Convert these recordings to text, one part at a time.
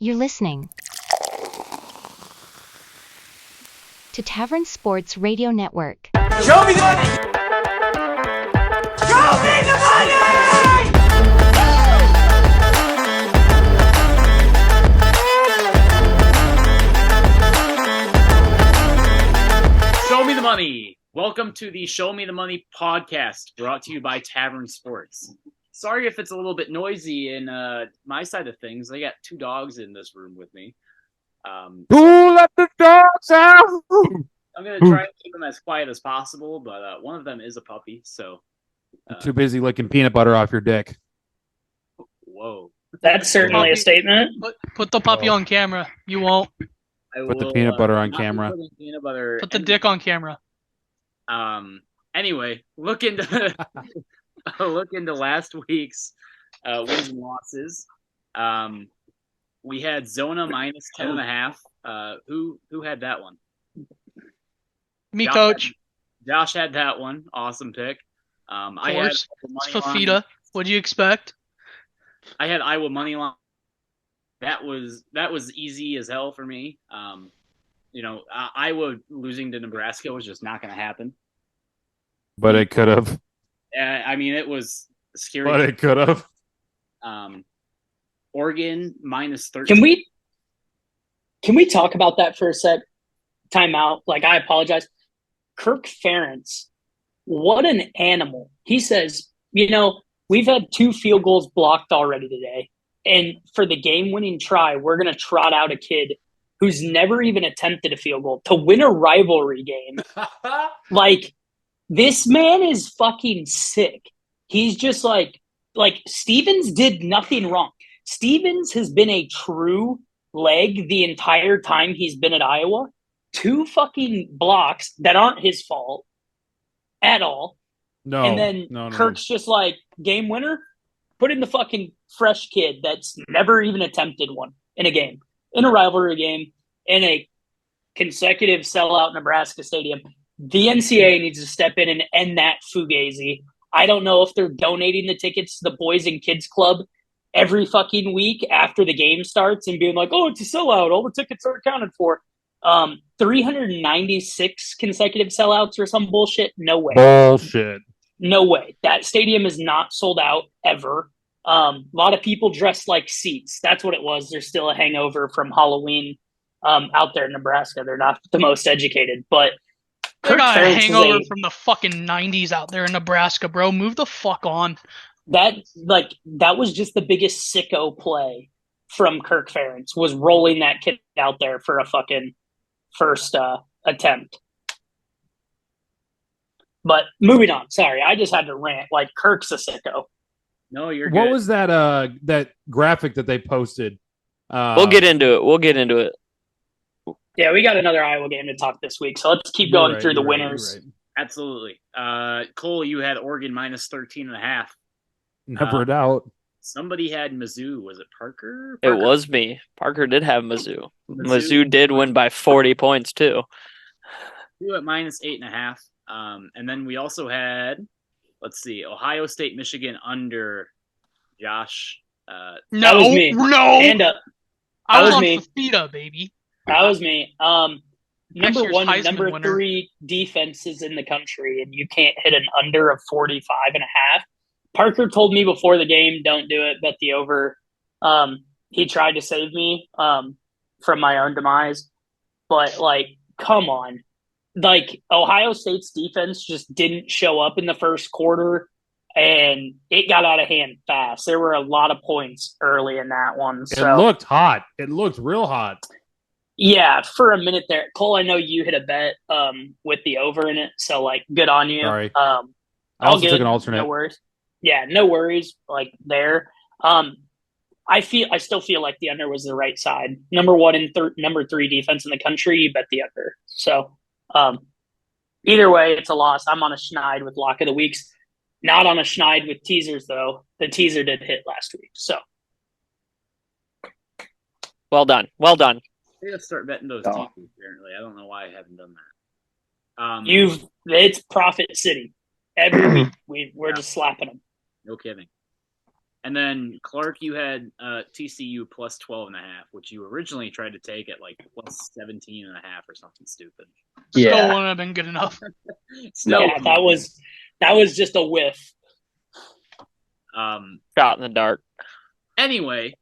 You're listening to Tavern Sports Radio Network. Show me the money! Show me the money! Show me the money! Welcome to the Show Me the Money podcast, brought to you by Tavern Sports. Sorry if it's a little bit noisy in my side of things. I got two dogs in this room with me. Who let the dogs out? I'm going to try and keep them as quiet as possible, but one of them is a puppy, so... Too busy licking peanut butter off your dick. Whoa. That's certainly a statement. Put the puppy on camera. You won't. Put the peanut butter on camera. Peanut butter Put the dick on camera. Anyway, look into last week's wins and losses. We had Zona minus 10.5. Who had that one? Me, Coach. Josh had that one. Awesome pick. I had it's Fafita. What do you expect? I had Iowa money line. That was easy as hell for me. Iowa losing to Nebraska was just not going to happen. But it could have. It was scary. But it could have. Oregon minus 13. Can we talk about that for a sec? Time out. I apologize. Kirk Ferentz, what an animal. He says, we've had 2 field goals blocked already today. And for the game-winning try, we're going to trot out a kid who's never even attempted a field goal to win a rivalry game. This man is fucking sick. He's just like Stevens did nothing wrong. Stevens has been a true leg the entire time he's been at Iowa. 2 fucking blocks that aren't his fault at all. No. And then Kirk's just like, game winner, put in the fucking fresh kid that's never even attempted one in a game, in a rivalry game, in a consecutive sellout Nebraska stadium. The NCAA needs to step in and end that fugazi. I don't know if they're donating the tickets to the Boys and Kids Club every fucking week after the game starts and being like, oh, it's a sellout. All the tickets are accounted for. 396 consecutive sellouts or some bullshit. No way. Bullshit. No way. That stadium is not sold out ever. A lot of people dressed like seats. That's what it was. There's still a hangover from Halloween out there in Nebraska. They're not the most educated, but they got a hangover from the fucking 90s out there in Nebraska, bro. Move the fuck on. That was just the biggest sicko play from Kirk Ferentz, was rolling that kid out there for a fucking first attempt. But moving on. Sorry, I just had to rant. Kirk's a sicko. No, you're good. What was that graphic that they posted? We'll get into it. Yeah, we got another Iowa game to talk this week, so let's keep going through the winners. Right. Absolutely. Cole, you had Oregon minus 13.5. Never a doubt. Somebody had Mizzou. Was it Parker? It was me. Parker did have Mizzou. Mizzou did win by 40 points, too. You at minus 8.5. And then we also had, Ohio State, Michigan under. Josh. That was me. No. Hand up. I was on me. Fafita, baby. That was me. Number year's one, Heisman number winner. 3 defenses in the country, and you can't hit an under of 45.5. Parker told me before the game, don't do it, bet the over. He tried to save me from my own demise. But, come on. Ohio State's defense just didn't show up in the first quarter, and it got out of hand fast. There were a lot of points early in that one. So. It looked hot. It looked real hot. Yeah, for a minute there. Cole, I know you hit a bet with the over in it, so, good on you. Sorry. I also took an alternate. No worries. Yeah, no worries, there. I still feel like the under was the right side. Number 1 and number 3 defense in the country, you bet the under. So, either way, it's a loss. I'm on a schneid with lock of the weeks. Not on a schneid with teasers, though. The teaser did hit last week, so. Well done. I gotta start betting those teasers, apparently. I don't know why I haven't done that. It's Profit City. Every week, we're just slapping them. No kidding. And then Clark, you had TCU plus 12.5, which you originally tried to take at like plus 17.5 or something stupid. Still Yeah. wouldn't have been good enough. Yeah, that was just a whiff. Shot in the dark. Anyway,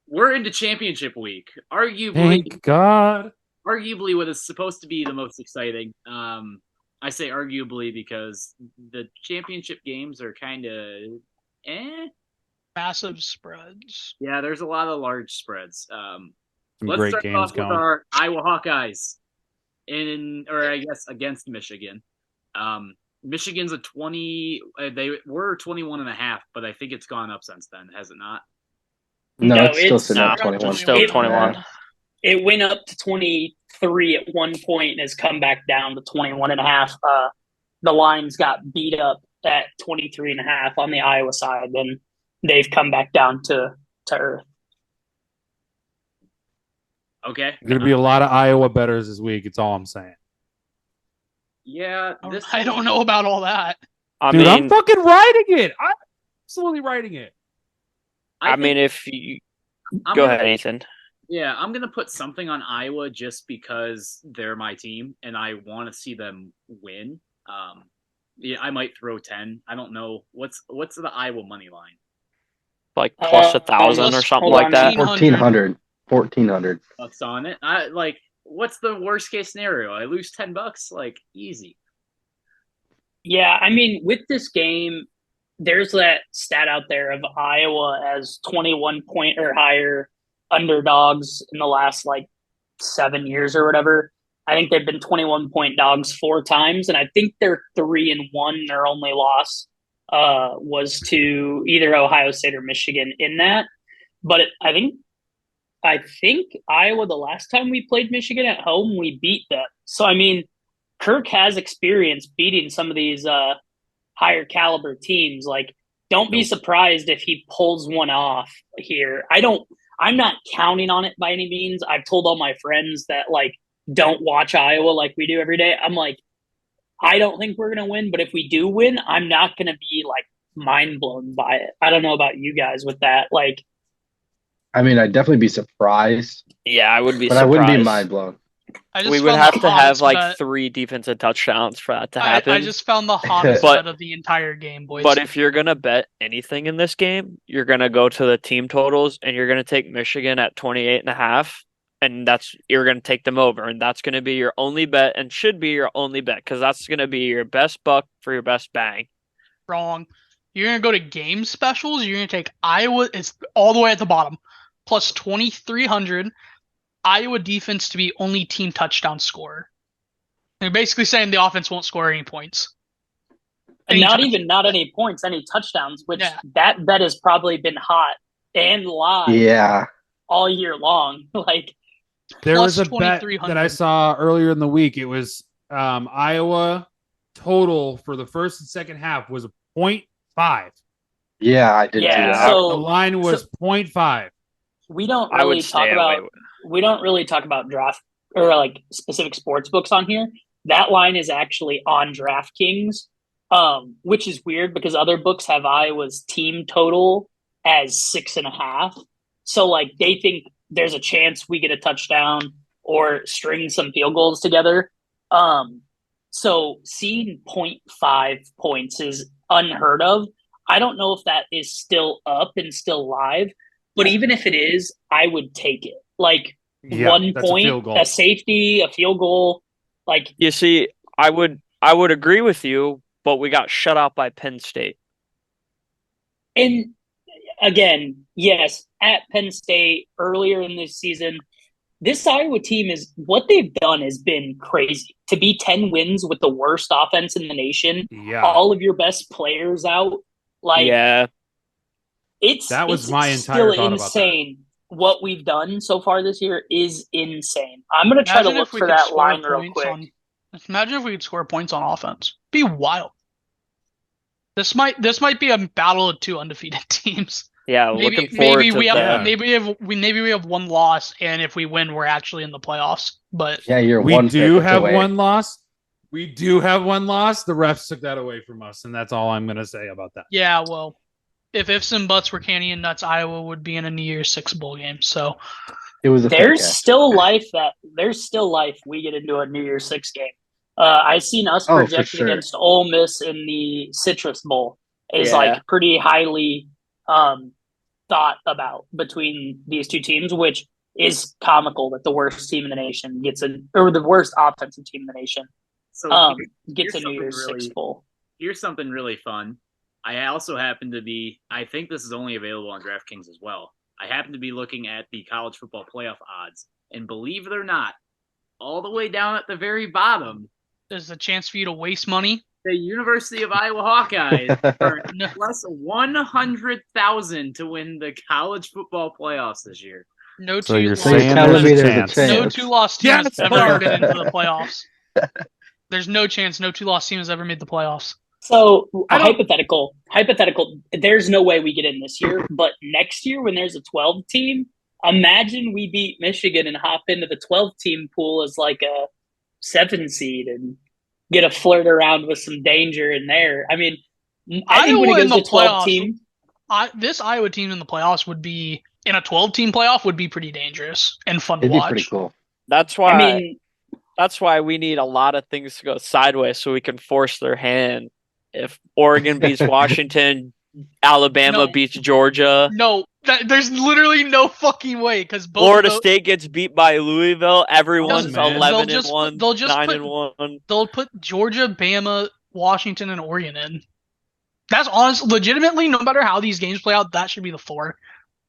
we're into championship week. Thank God. Arguably what is supposed to be the most exciting. I say arguably because the championship games are kind of Massive spreads. Yeah, there's a lot of large spreads. Some Let's great start games off with going. our Iowa Hawkeyes against Michigan. Michigan's a 20. They were 21.5, but I think it's gone up since then, has it not? No, it's still sitting no, at 21. Still 21. It went up to 23 at one point and has come back down to 21.5. The lines got beat up at 23.5 on the Iowa side, and they've come back down to earth. Okay. There's going to be a lot of Iowa bettors this week. It's all I'm saying. Yeah. I don't know about all that. Dude, I'm fucking writing it. I'm absolutely writing it. If you go ahead, Ethan. Yeah, I'm gonna put something on Iowa just because they're my team and I want to see them win. Yeah, I might throw 10. I don't know what's the Iowa money line. Like plus 1,000 or something like that. 1,400. 1,400 bucks on it. What's the worst case scenario? I lose $10, like easy. Yeah, I mean, with this game, there's that stat out there of Iowa as 21 point or higher underdogs in the last 7 years or whatever. I think they've been 21 point dogs 4 times, and I think they're 3-1. Their only loss was to either Ohio State or Michigan in that. But I think Iowa, the last time we played Michigan at home, we beat them. So I mean, Kirk has experience beating some of these higher caliber teams. Don't be surprised if he pulls one off here. I'm not counting on it by any means. I've told all my friends that don't watch Iowa like we do every day. I'm I don't think we're gonna win, but if we do win, I'm not gonna be mind blown by it. I don't know about you guys with that. I'd definitely be surprised. Yeah, I would be but surprised. I wouldn't be mind blown. We would have to have 3 defensive touchdowns for that to happen. I just found the hottest bet of the entire game, boys. But if you're going to bet anything in this game, you're going to go to the team totals and you're going to take Michigan at 28.5, and you're going to take them over, and that's going to be your only bet and should be your only bet because that's going to be your best buck for your best bang. Wrong. You're going to go to game specials. You're going to take Iowa. It's all the way at the bottom. Plus 2,300. Iowa defense to be only team touchdown scorer. They're basically saying the offense won't score any points. And not any points, any touchdowns, which that bet has probably been hot and live all year long. There was a bet that I saw earlier in the week. It was Iowa total for the first and second half was 0.5. Yeah, I did see that. So, the line was 0.5. We don't really talk about draft or specific sports books on here. That line is actually on DraftKings, which is weird because other books have Iowa's team total as 6.5. So they think there's a chance we get a touchdown or string some field goals together. So seeing 0.5 points is unheard of. I don't know if that is still up and still live. But even if it is, I would take it. 1 point, a safety, a field goal. You see, I would agree with you, but we got shut out by Penn State. And again, yes, at Penn State earlier in this season, this Iowa team what they've done has been crazy. To be 10 wins with the worst offense in the nation, all of your best players out. That was my entire still thought insane. About that. What we've done so far this year is insane. I'm going to try to look for that line real quick. Imagine if we could score points on offense. Be wild. This might be a battle of 2 undefeated teams. Yeah, looking forward to that. Maybe we have 1 loss, and if we win, we're actually in the playoffs. But we do have 1 loss. We do have 1 loss. The refs took that away from us, and that's all I'm going to say about that. Yeah, well. if ifs and buts were candy and nuts, Iowa would be in a New Year's Six bowl game. So It was a there's still life we get into a New Year's Six game. I seen us for projected sure. against Ole Miss in the Citrus Bowl is Yeah. like pretty highly thought about between these two teams, which is comical that the worst team in the nation or the worst offensive team in the nation gets a New Year's Six bowl. Here's something really fun. I also happen to be, I think this is only available on DraftKings as well. I happen to be looking at the college football playoff odds, and believe it or not, all the way down at the very bottom, there's a chance for you to waste money. The University of Iowa Hawkeyes are plus 100,000 to win the college football playoffs this year. No two-loss team has ever been into the playoffs. There's no chance no two-loss team has ever made the playoffs. So hypothetical, there's no way we get in this year, but next year when there's a 12 team, imagine we beat Michigan and hop into the 12 team pool as like a 7 seed and get a flirt around with some danger in there. I mean, I think when it goes to 12 team, this Iowa team in the playoffs would be in a 12 team playoff would be pretty dangerous and fun to watch. It'd be pretty cool. That's why that's why we need a lot of things to go sideways so we can force their hand. If Oregon beats Washington, Alabama beats Georgia. No, there's literally no fucking way because Florida State gets beat by Louisville. Everyone's 11-1, they'll just 9-1. They'll put Georgia, Bama, Washington, and Oregon in. That's honest. Legitimately, no matter how these games play out, that should be the 4.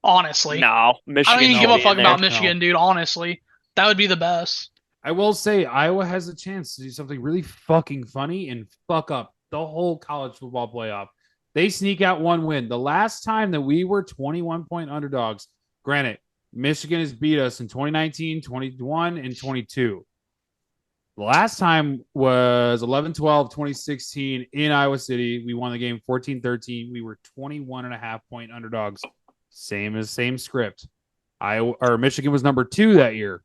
Honestly, no, Michigan. I don't even give a fuck about Michigan, dude. Honestly, that would be the best. I will say Iowa has a chance to do something really fucking funny and fuck up the whole college football playoff. They sneak out 1 win. The last time that we were 21-point underdogs, granted, Michigan has beat us in 2019, 21, and 22. The last time was 11-12, 2016 in Iowa City. We won the game 14-13. We were 21.5-point underdogs. Same script. Michigan was number 2 that year.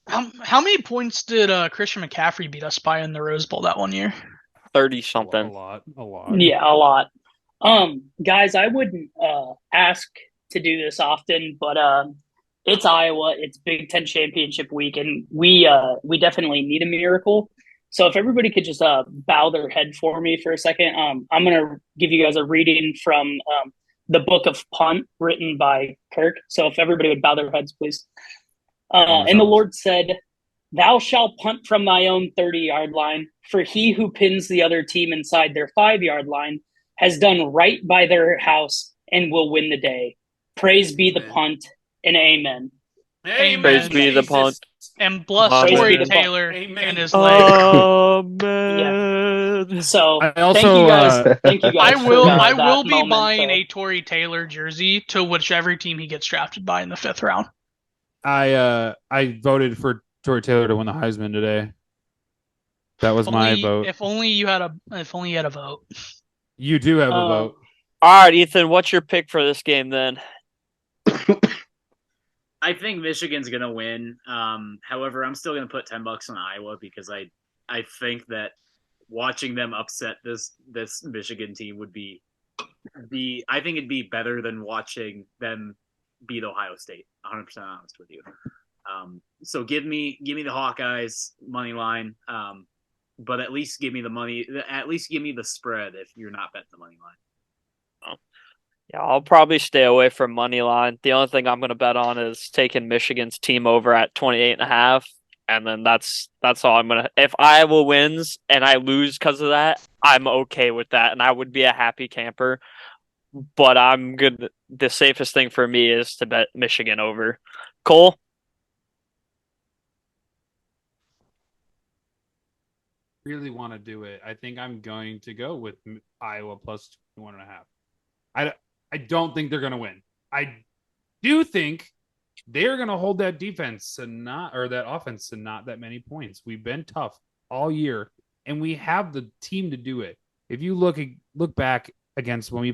How many points did Christian McCaffrey beat us by in the Rose Bowl that one year? 30-something. A lot. Yeah, a lot. Guys, I wouldn't ask to do this often, but it's Iowa. It's Big Ten Championship week, and we definitely need a miracle. So if everybody could just bow their head for me for a second, I'm going to give you guys a reading from the Book of Punt written by Kirk. So if everybody would bow their heads, please. And the Lord said, "Thou shalt punt from thy own 30-yard line, for he who pins the other team inside their 5-yard line has done right by their house and will win the day. Praise be the punt, and amen." Amen. Praise be the punt. And bless Corey Taylor and his leg. Amen. Yeah. So thank you guys. Thank you guys. I will be buying a Tory Taylor jersey to whichever team he gets drafted by in the 5th round. I voted for Tory Taylor to win the Heisman today. That was my vote. If only you had a vote. You do have a vote. All right, Ethan, what's your pick for this game then? I think Michigan's gonna win. However, I'm still gonna put $10 on Iowa because I think that watching them upset this Michigan team would be I think it'd be better than watching them beat Ohio State. 100% honest with you. So give me the Hawkeyes money line. But at least give me the money. At least give me the spread if you're not betting the money line. Yeah, I'll probably stay away from money line. The only thing I'm going to bet on is taking Michigan's team over at 28.5, and then that's all I'm going to. If Iowa wins and I lose because of that, I'm okay with that, and I would be a happy camper. But I'm good. The safest thing for me is to bet Michigan over. Cole? Really want to do it. I think I'm going to go with Iowa plus 21.5. I don't think they're going to win. I do think they're going to hold that defense and that offense to not that many points. We've been tough all year, and we have the team to do it. If you look back against when we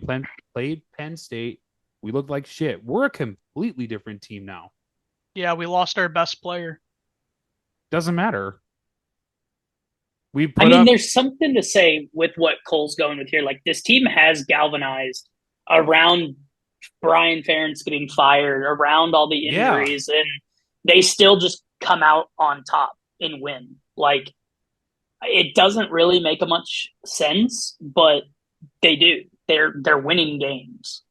played Penn State, we looked like shit. We're a completely different team now. Yeah, we lost our best player. Doesn't matter. There's something to say with what Cole's going with here. Like, this team has galvanized around Brian Ferentz getting fired, around all the injuries, and they still just come out on top and win. Like, it doesn't really make much sense, but they do. They're winning games.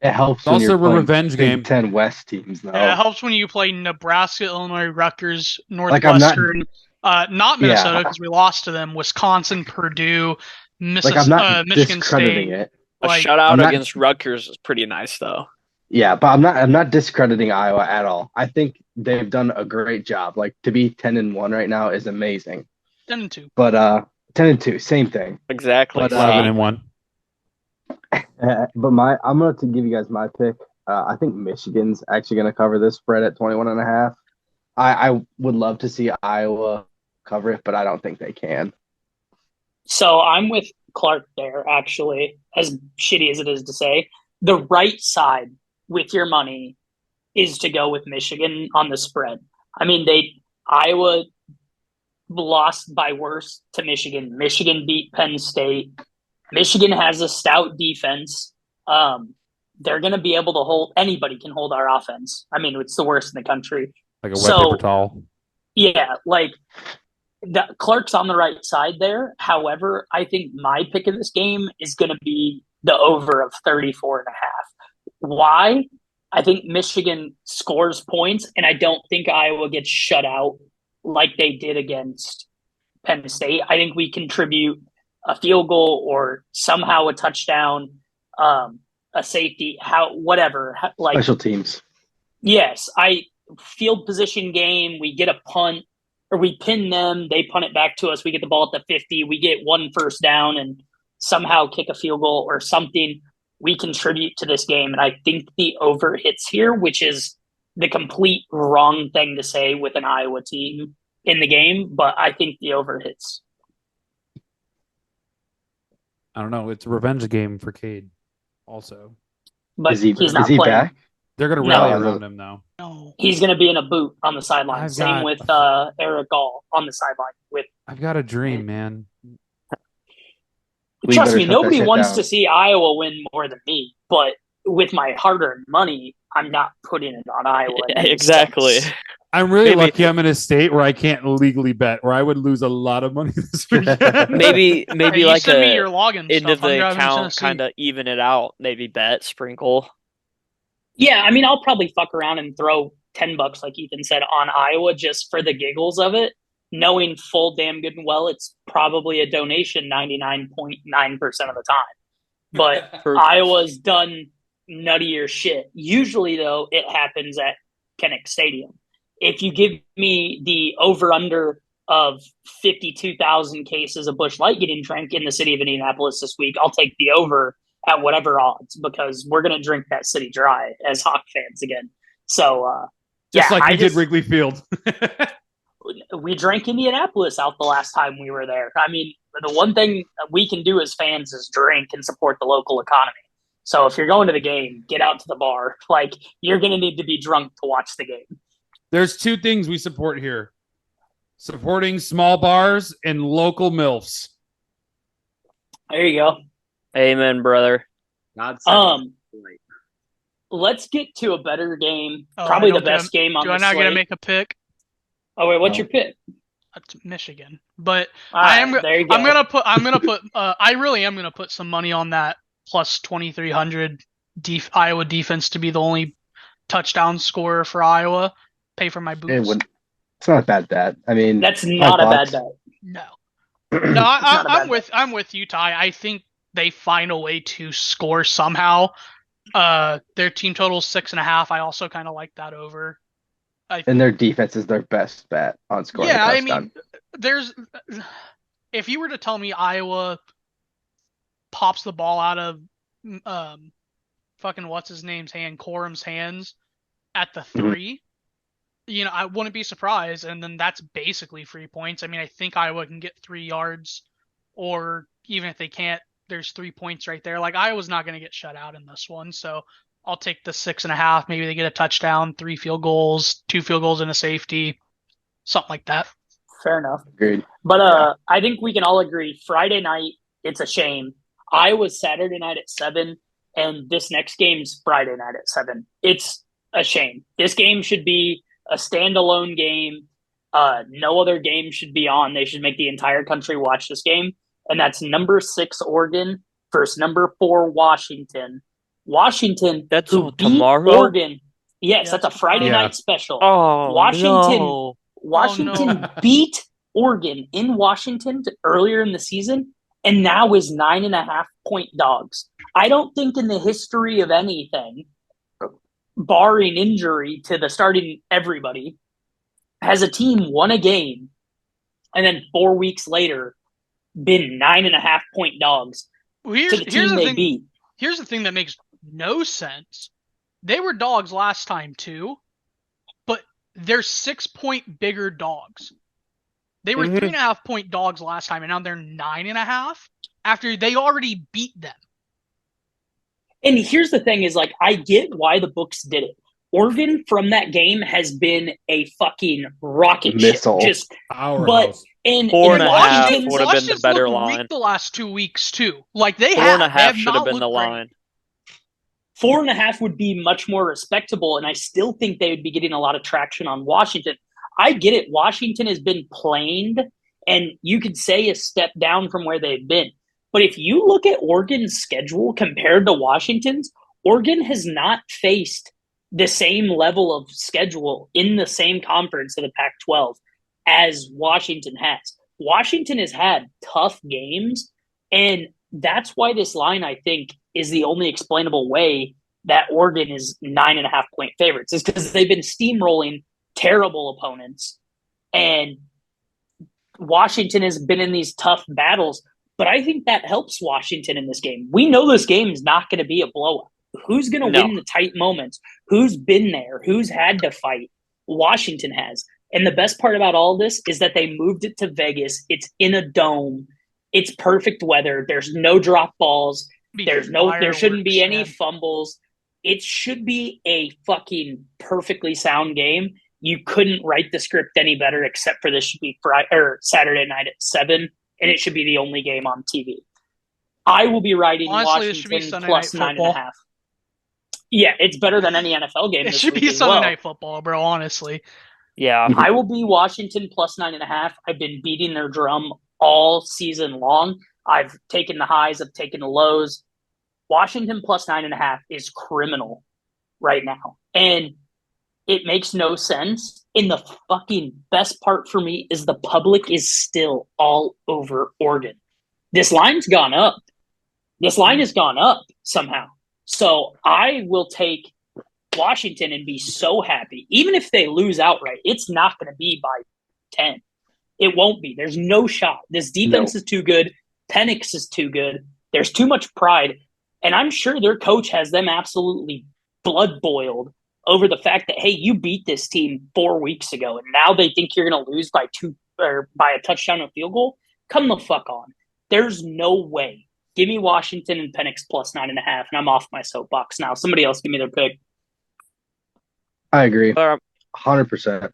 It helps It's when also you're a playing revenge game. Big Ten West teams, though. Yeah, it helps when you play Nebraska, Illinois, Rutgers, Like, I'm not- Northwestern, not Minnesota because we lost to them, Wisconsin, Purdue, Like, I'm not Michigan discrediting State. it. A Like, shutout I'm not- against Rutgers is pretty nice, though. Yeah, but I'm not discrediting Iowa at all. I think they've done a great job. Like, to be 10-1 right now is amazing. 10-2. But 10-2, same thing. Exactly. But, 11-1. But I'm going to give you guys my pick. I think Michigan's actually going to cover this spread at 21.5. I would love to see Iowa cover it, but I don't think they can. So I'm with Clark there, actually, as shitty as it is to say. The right side with your money is to go with Michigan on the spread. I mean, Iowa lost by worse to Michigan. Michigan beat Penn State. Michigan has a stout defense. They're going to be able to hold – anybody can hold our offense. I mean, it's the worst in the country. Like a wet paper towel. Yeah, like Clark's on the right side there. However, I think my pick of this game is going to be the over of 34.5. Why? I think Michigan scores points, and I don't think Iowa gets shut out like they did against Penn State. I think we contribute a field goal or somehow a touchdown, a safety, whatever. Like Special teams. Yes, field position game. We get a punt, or we pin them. They punt it back to us. We get the ball at the 50. We get one first down and somehow kick a field goal or something. We contribute to this game, and I think the over hits here, which is the complete wrong thing to say with an Iowa team in the game, but I think the over hits. I don't know. It's a revenge game for Cade also. But Is he he's not is he playing. back? They're going to No. rally around him now. no. He's going to be in a boot on the sideline. I've Same got- with Eric Gall on the sideline. I've got a dream, man. We Trust better me, shut nobody that shit wants down. to see Iowa win more than me. But with my hard-earned money, I'm not putting it on Iowa. in any Exactly. sense. I'm really Maybe- lucky I'm in a state where I can't legally bet, where I would lose a lot of money this weekend. Maybe Hey, you like send me a your login end stuff. of I'm the driving to account, Tennessee. kind of even it out. Maybe bet, sprinkle. Yeah, I mean, I'll probably fuck around and throw $10, like Ethan said, on Iowa just for the giggles of it, knowing full damn good and well it's probably a donation 99.9% of the time. But For- Iowa's done nuttier shit. Usually, though, it happens at Kinnick Stadium. If you give me the over-under of 52,000 cases of Busch Light getting drank in the city of Indianapolis this week, I'll take the over at whatever odds because we're going to drink that city dry as Hawk fans again. So, Just yeah, like we I did just- Wrigley Field. we drank Indianapolis out the last time we were there. I mean, the one thing we can do as fans is drink and support the local economy. So if you're going to the game, get out to the bar. Like, you're going to need to be drunk to watch the game. There's two things we support here. Supporting small bars and local MILFs. There you go. Amen, brother. God save light. Let's get to a better game. Oh, Probably I the don't get best game on Do the I not slate. get to make a pick? Oh wait, what's your pick? That's Michigan. But All right, I am. there you go. I'm gonna put. I really am gonna put some money on that plus 2,300 Iowa defense to be the only touchdown scorer for Iowa. Pay for my boots. It's not a bad bet. I mean, That's not a bad $5. bet. No, It's not a bad I'm with you, Ty. I think they find a way to score somehow. Their team total is 6.5. I also kind of like that over. And their defense is their best bet on scoring a Yeah, I touchdown. mean, if you were to tell me Iowa pops the ball out of fucking what's his name's hand, Corum's hands at the 3, I wouldn't be surprised. And then that's basically 3 points. I mean, I think Iowa can get 3 yards, or even if they can't, there's 3 points right there. Like, Iowa's not going to get shut out in this one, so I'll take the 6.5. Maybe they get a touchdown, 3 field goals, 2 field goals and a safety, something like that. Fair enough. Agreed. But I think we can all agree Friday night, it's a shame. Iowa's Saturday night at 7. and this next game's Friday night at 7. It's a shame. This game should be a standalone game. No other game should be on. They should make the entire country watch this game. And that's number 6 Oregon versus number 4 Washington. Washington, That's who beat tomorrow? Oregon. Yes, Yeah, that's a Friday tomorrow. night special. Oh, Washington, no. Washington beat Oregon in Washington earlier in the season, and now is 9.5-point dogs. I don't think in the history of anything, barring injury to the starting everybody, has a team won a game and then 4 weeks later been 9.5-point dogs Well, to the team they beat. Here's the thing that makes no sense. They were dogs last time too, but they're 6-point bigger dogs. They were 3.5-point dogs last time, and now they're 9.5 after they already beat them. And here's the thing is, like, I get why the books did it. Oregon from that game has been a fucking rocket Missile. ship. Just, Powerhouse. in 4.5 Washington's would have been the better looked line. weak the last 2 weeks too. Like they 4.5 have should not have been the looked great. line. 4.5 would be much more respectable, and I still think they would be getting a lot of traction on Washington. I get it. Washington has been planed, and you could say a step down from where they've been. But if you look at Oregon's schedule compared to Washington's, Oregon has not faced the same level of schedule in the same conference of the Pac-12 as Washington has. Washington has had tough games, and that's why this line, I think, is the only explainable way that Oregon is 9.5-point favorites, is because they've been steamrolling terrible opponents, and Washington has been in these tough battles. But I think that helps Washington in this game. We know this game is not going to be a blowout. Who's going to win the tight moments? Who's been there? Who's had to fight? Washington has. And the best part about all this is that they moved it to Vegas. It's in a dome. It's perfect weather. There's no drop balls. There shouldn't be any fumbles. It should be a fucking perfectly sound game. You couldn't write the script any better, except for this should be Saturday night at 7, and it should be the only game on TV. I will be writing Washington plus 9.5. Yeah, it's better than any NFL game. It should be Sunday Night Football, bro, honestly. Yeah. I will be Washington plus 9.5. I've been beating their drum all season long. I've taken the highs, I've taken the lows. Washington plus 9.5 is criminal right now. And it makes no sense. And the fucking best part for me is the public is still all over Oregon. This line's gone up. This line has gone up somehow. So I will take Washington and be so happy. Even if they lose outright, it's not going to be by 10. It won't be. There's no shot. This defense is too good. Penix is too good. There's too much pride. And I'm sure their coach has them absolutely blood boiled over the fact that, hey, you beat this team 4 weeks ago, and now they think you're going to lose by 2 or by a touchdown or field goal. Come the fuck on. There's no way. Give me Washington and Penix plus 9.5, and I'm off my soapbox now. Somebody else give me their pick. I agree. 100%.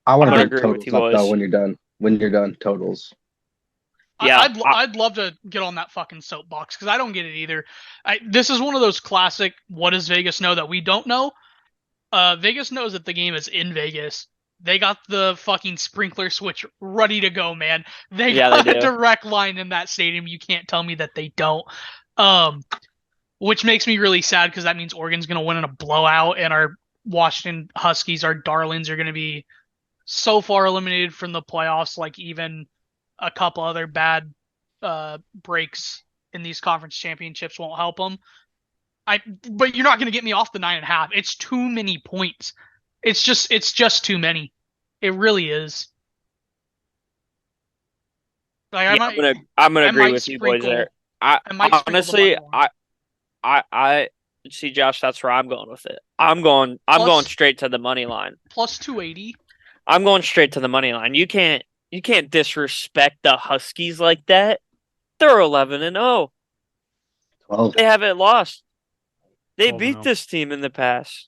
I want to agree do with you, totals up, though, boys. when you're done, totals. Yeah, I'd love to get on that fucking soapbox because I don't get it either. This is one of those classic what does Vegas know that we don't know? Vegas knows that the game is in Vegas. They got the fucking sprinkler switch ready to go, man. They got a direct line in that stadium. You can't tell me that they don't. Which makes me really sad because that means Oregon's going to win in a blowout and our Washington Huskies, our darlings, are going to be so far eliminated from the playoffs, like even a couple other bad breaks in these conference championships won't help them. But you're not going to get me off the 9.5. It's too many points. It's just too many. It really is. Like I'm gonna agree with you boys there. I see, Josh. That's where I'm going with it. I'm going straight to the money line. Plus 280. I'm going straight to the money line. You can't disrespect the Huskies like that. They're 11-0. 12. They haven't lost. They 12-0. beat this team in the past.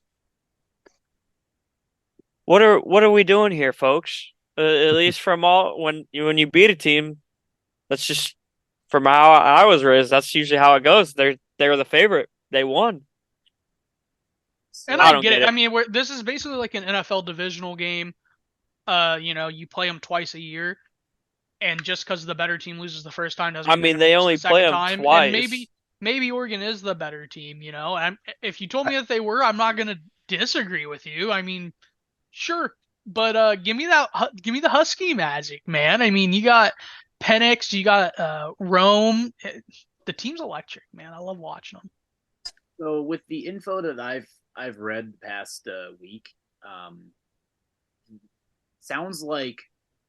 What are we doing here, folks? At least from when you beat a team, let's just From how I was raised, that's usually how it goes. They're the favorite. They won. And I I don't get get it. it. I mean, this is basically like an NFL divisional game. You play them twice a year, and just because the better team loses the first time doesn't I mean they're mean, gonna they lose only the second play them time. twice. And maybe Oregon is the better team. And if you told me that they were, I'm not gonna disagree with you. I mean, sure, but give me the Husky magic, man. I mean, you got Penix, you got Rome. The team's electric, man. I love watching them. So with the info that I've read the past week, sounds like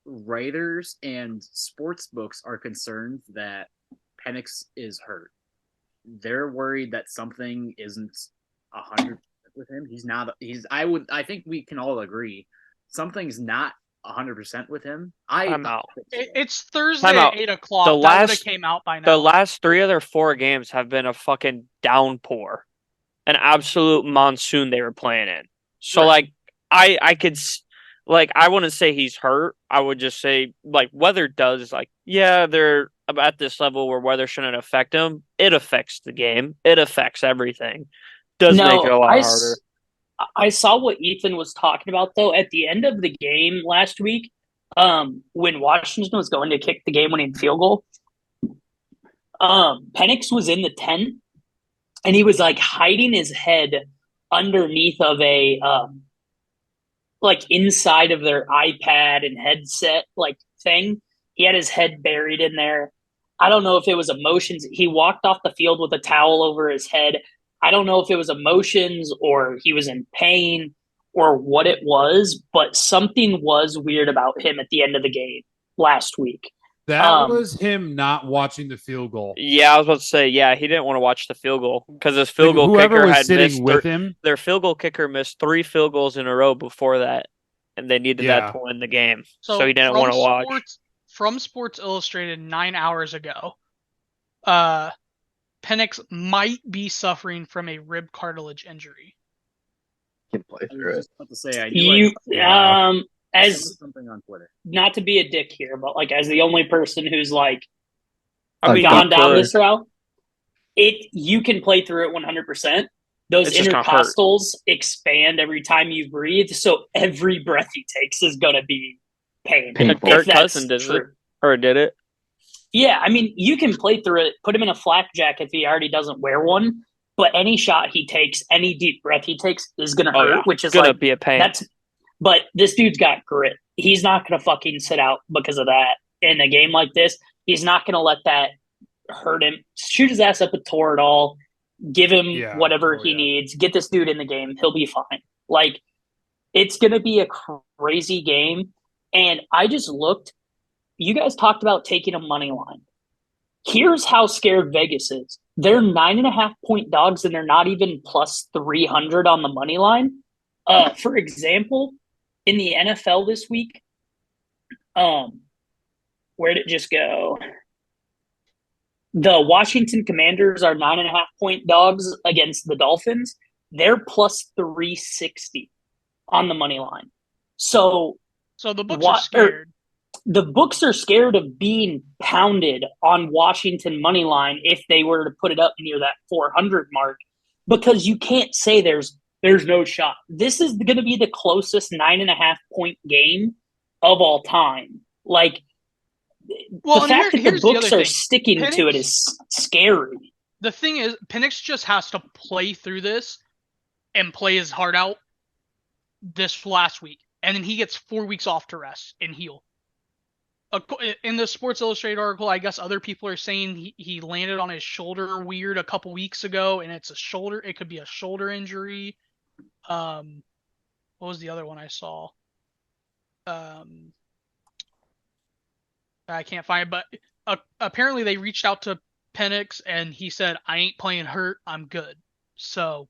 writers and sports books are concerned that Penix is hurt. They're worried that something isn't 100% with him. He's not. I think we can all agree something's not 100% with him. I'm out. It's Thursday Time at out. 8:00. The That would have last- came out by now. The last 3 of their 4 games have been a fucking downpour, an absolute monsoon they were playing in. So Right. I could I wouldn't say he's hurt. I would just say weather does they're at this level where weather shouldn't affect them. It affects the game. It affects everything. Does make it a lot harder. I saw what Ethan was talking about though at the end of the game last week, when Washington was going to kick the game-winning field goal. Penix was in the tent, and he was hiding his head underneath of a inside of their iPad and headset thing. He had his head buried in there. I don't know if it was emotions. He walked off the field with a towel over his head. I don't know if it was emotions or he was in pain or what it was, but something was weird about him at the end of the game last week. That was him not watching the field goal. Yeah, I was about to say, he didn't want to watch the field goal because his field goal whoever kicker was had sitting missed with him. Their field goal kicker missed 3 field goals in a row before that, and they needed that to win the game. So he didn't want to watch. From Sports Illustrated 9 hours ago, Penix might be suffering from a rib cartilage injury. Can play I through was it. just about to say, I as something on Twitter. not to be a dick here, but as the only person who's I mean, gone you down could. this route, you can play through it 100%. Those It's just gonna hurt. intercostals expand every time you breathe, so every breath he takes is going to be painful. Painful. Kirk Cousins did it, or did it? Yeah, I mean, you can play through it, put him in a flak jacket if he already doesn't wear one, but any shot he takes, any deep breath he takes is going to hurt, which is gonna be a pain. But this dude's got grit. He's not going to fucking sit out because of that in a game like this. He's not going to let that hurt him. Shoot his ass up with Toradol. Give him whatever he needs. Get this dude in the game. He'll be fine. It's going to be a crazy game. And I just looked. You guys talked about taking a money line. Here's how scared Vegas is. They're 9.5-point dogs, and they're not even plus 300 on the money line. For example, in the NFL this week, where'd it just go? The Washington Commanders are 9.5-point dogs against the Dolphins. They're plus 360 on the money line. So the books are scared. The books are scared of being pounded on Washington money line if they were to put it up near that 400 mark, because you can't say there's no shot. This is going to be the closest 9.5-point game of all time. The fact that the books are sticking to it is scary. The thing is, Penix just has to play through this and play his heart out this last week, and then he gets 4 weeks off to rest and heal. In the Sports Illustrated article, I guess other people are saying he landed on his shoulder weird a couple weeks ago, and it's a shoulder. It could be a shoulder injury. What was the other one I saw? I can't find it, but apparently they reached out to Penix, and he said, "I ain't playing hurt. I'm good." So,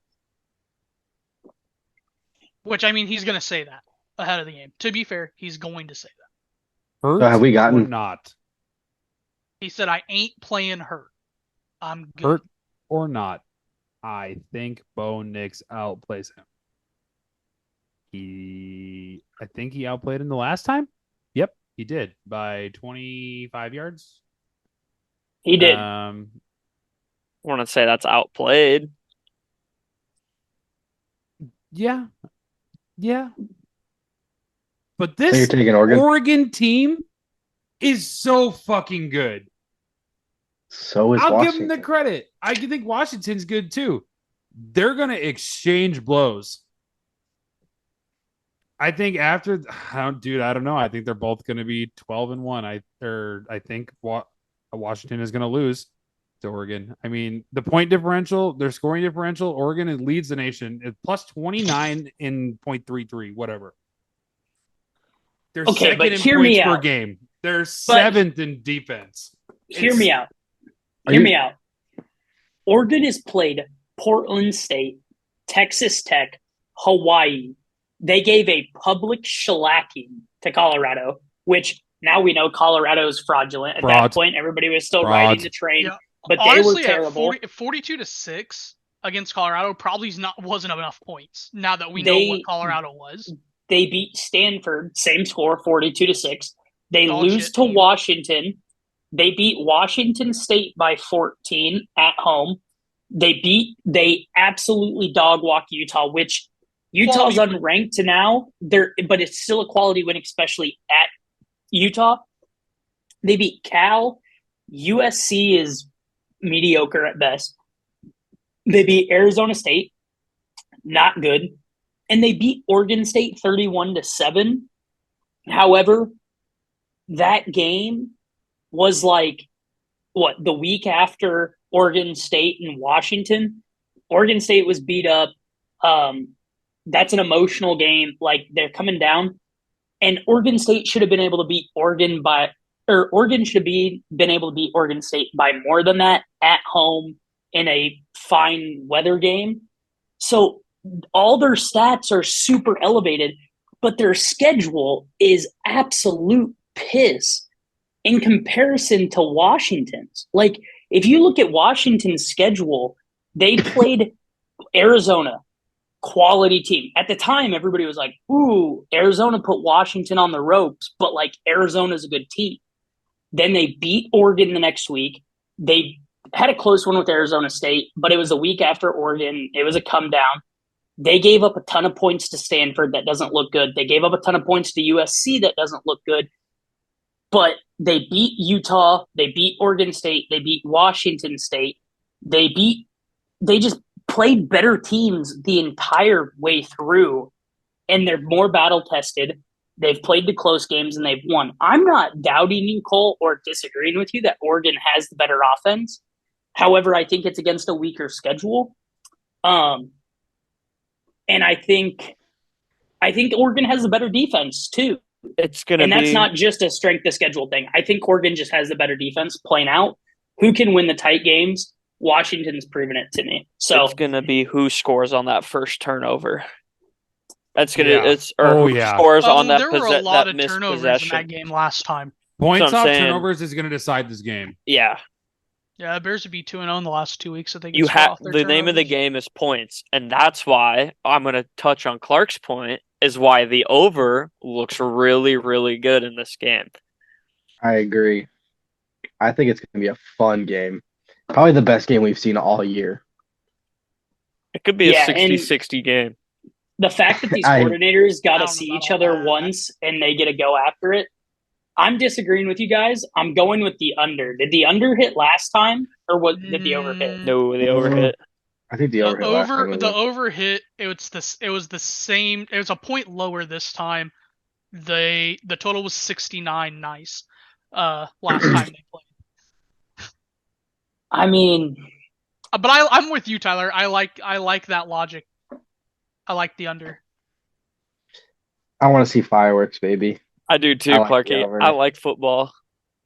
which I mean, he's gonna say that ahead of the game. To be fair, he's going to say that. Hurt have we gotten or not? He said, "I ain't playing hurt. I'm good." Hurt or not, I think Bo Nix outplays him. I think he outplayed him the last time. Yep, he did by 25 yards. He did. I want to say that's outplayed. Yeah. But So you're this taking Oregon? Oregon team is so fucking good. So is I'll Washington. give them the credit. I think Washington's good too. They're going to exchange blows. I think after, I don't know. I think they're both going to be 12-1. I think Washington is going to lose to Oregon. I mean, the point differential, their scoring differential, Oregon leads the nation at plus 29 in .33, whatever. They're Okay, second but in hear points me per out. game. They're seventh in defense. Hear me out. Hear me out. Oregon has played Portland State, Texas Tech, Hawaii. They gave a public shellacking to Colorado, which now we know Colorado is fraudulent. At that point, everybody was still riding the train, but Honestly, they were terrible. 42-6 against Colorado probably wasn't enough points. Now that we know what Colorado was, they beat Stanford, same score, 42-6. They lose to Washington. They beat Washington State by 14 at home. They absolutely dog walk Utah, which Utah's unranked to now. But it's still a quality win, especially at Utah. They beat Cal. USC is mediocre at best. They beat Arizona State, not good. And they beat Oregon State 31-7. However, that game was the week after Oregon State and Washington. Oregon State was beat up. That's an emotional game. They're coming down. And Oregon State should have been able to beat Oregon should have been able to beat Oregon State by more than that at home in a fine weather game. So all their stats are super elevated, but their schedule is absolute piss in comparison to Washington's. If you look at Washington's schedule, they played Arizona, quality team. At the time, everybody was like, ooh, Arizona put Washington on the ropes, but Arizona's a good team. Then they beat Oregon the next week. They had a close one with Arizona State, but it was a week after Oregon. It was a come down. They gave up a ton of points to Stanford. That doesn't look good. They gave up a ton of points to USC. That doesn't look good. But they beat Utah. They beat Oregon State. They beat Washington State. They just played better teams the entire way through, and they're more battle tested. They've played the close games and they've won. I'm not doubting you, Cole, or disagreeing with you that Oregon has the better offense. However, I think it's against a weaker schedule. And I think Oregon has a better defense too. That's not just a strength of schedule thing. I think Oregon just has the better defense playing out. Who can win the tight games? Washington's proven it to me. So it's gonna be who scores on that first turnover. That's gonna yeah. Scores on that. There were a lot of turnovers possession in that game last time. Points off turnovers is going to decide this game. Yeah. Yeah, Bears would be 2-0 in the last 2 weeks. I think you have the name of the game is points, and that's why I'm going to touch on Clark's point. Is why the over looks really, really good in this game. I agree. I think it's going to be a fun game. Probably the best game we've seen all year. It could be a 60-60 game. The fact that these coordinators got to see each other once and they get to go after it, I'm disagreeing with you guys. I'm going with the under. Did the under hit last time, or did the over hit? No, the over hit. I think the over hit last time. The over hit. It was the same. It was a point lower this time. The total was 69. Nice. Last time they played. I mean, but I'm with you, Tyler. I like that logic. I like the under. I want to see fireworks, baby. I do too, Clarky. I like football.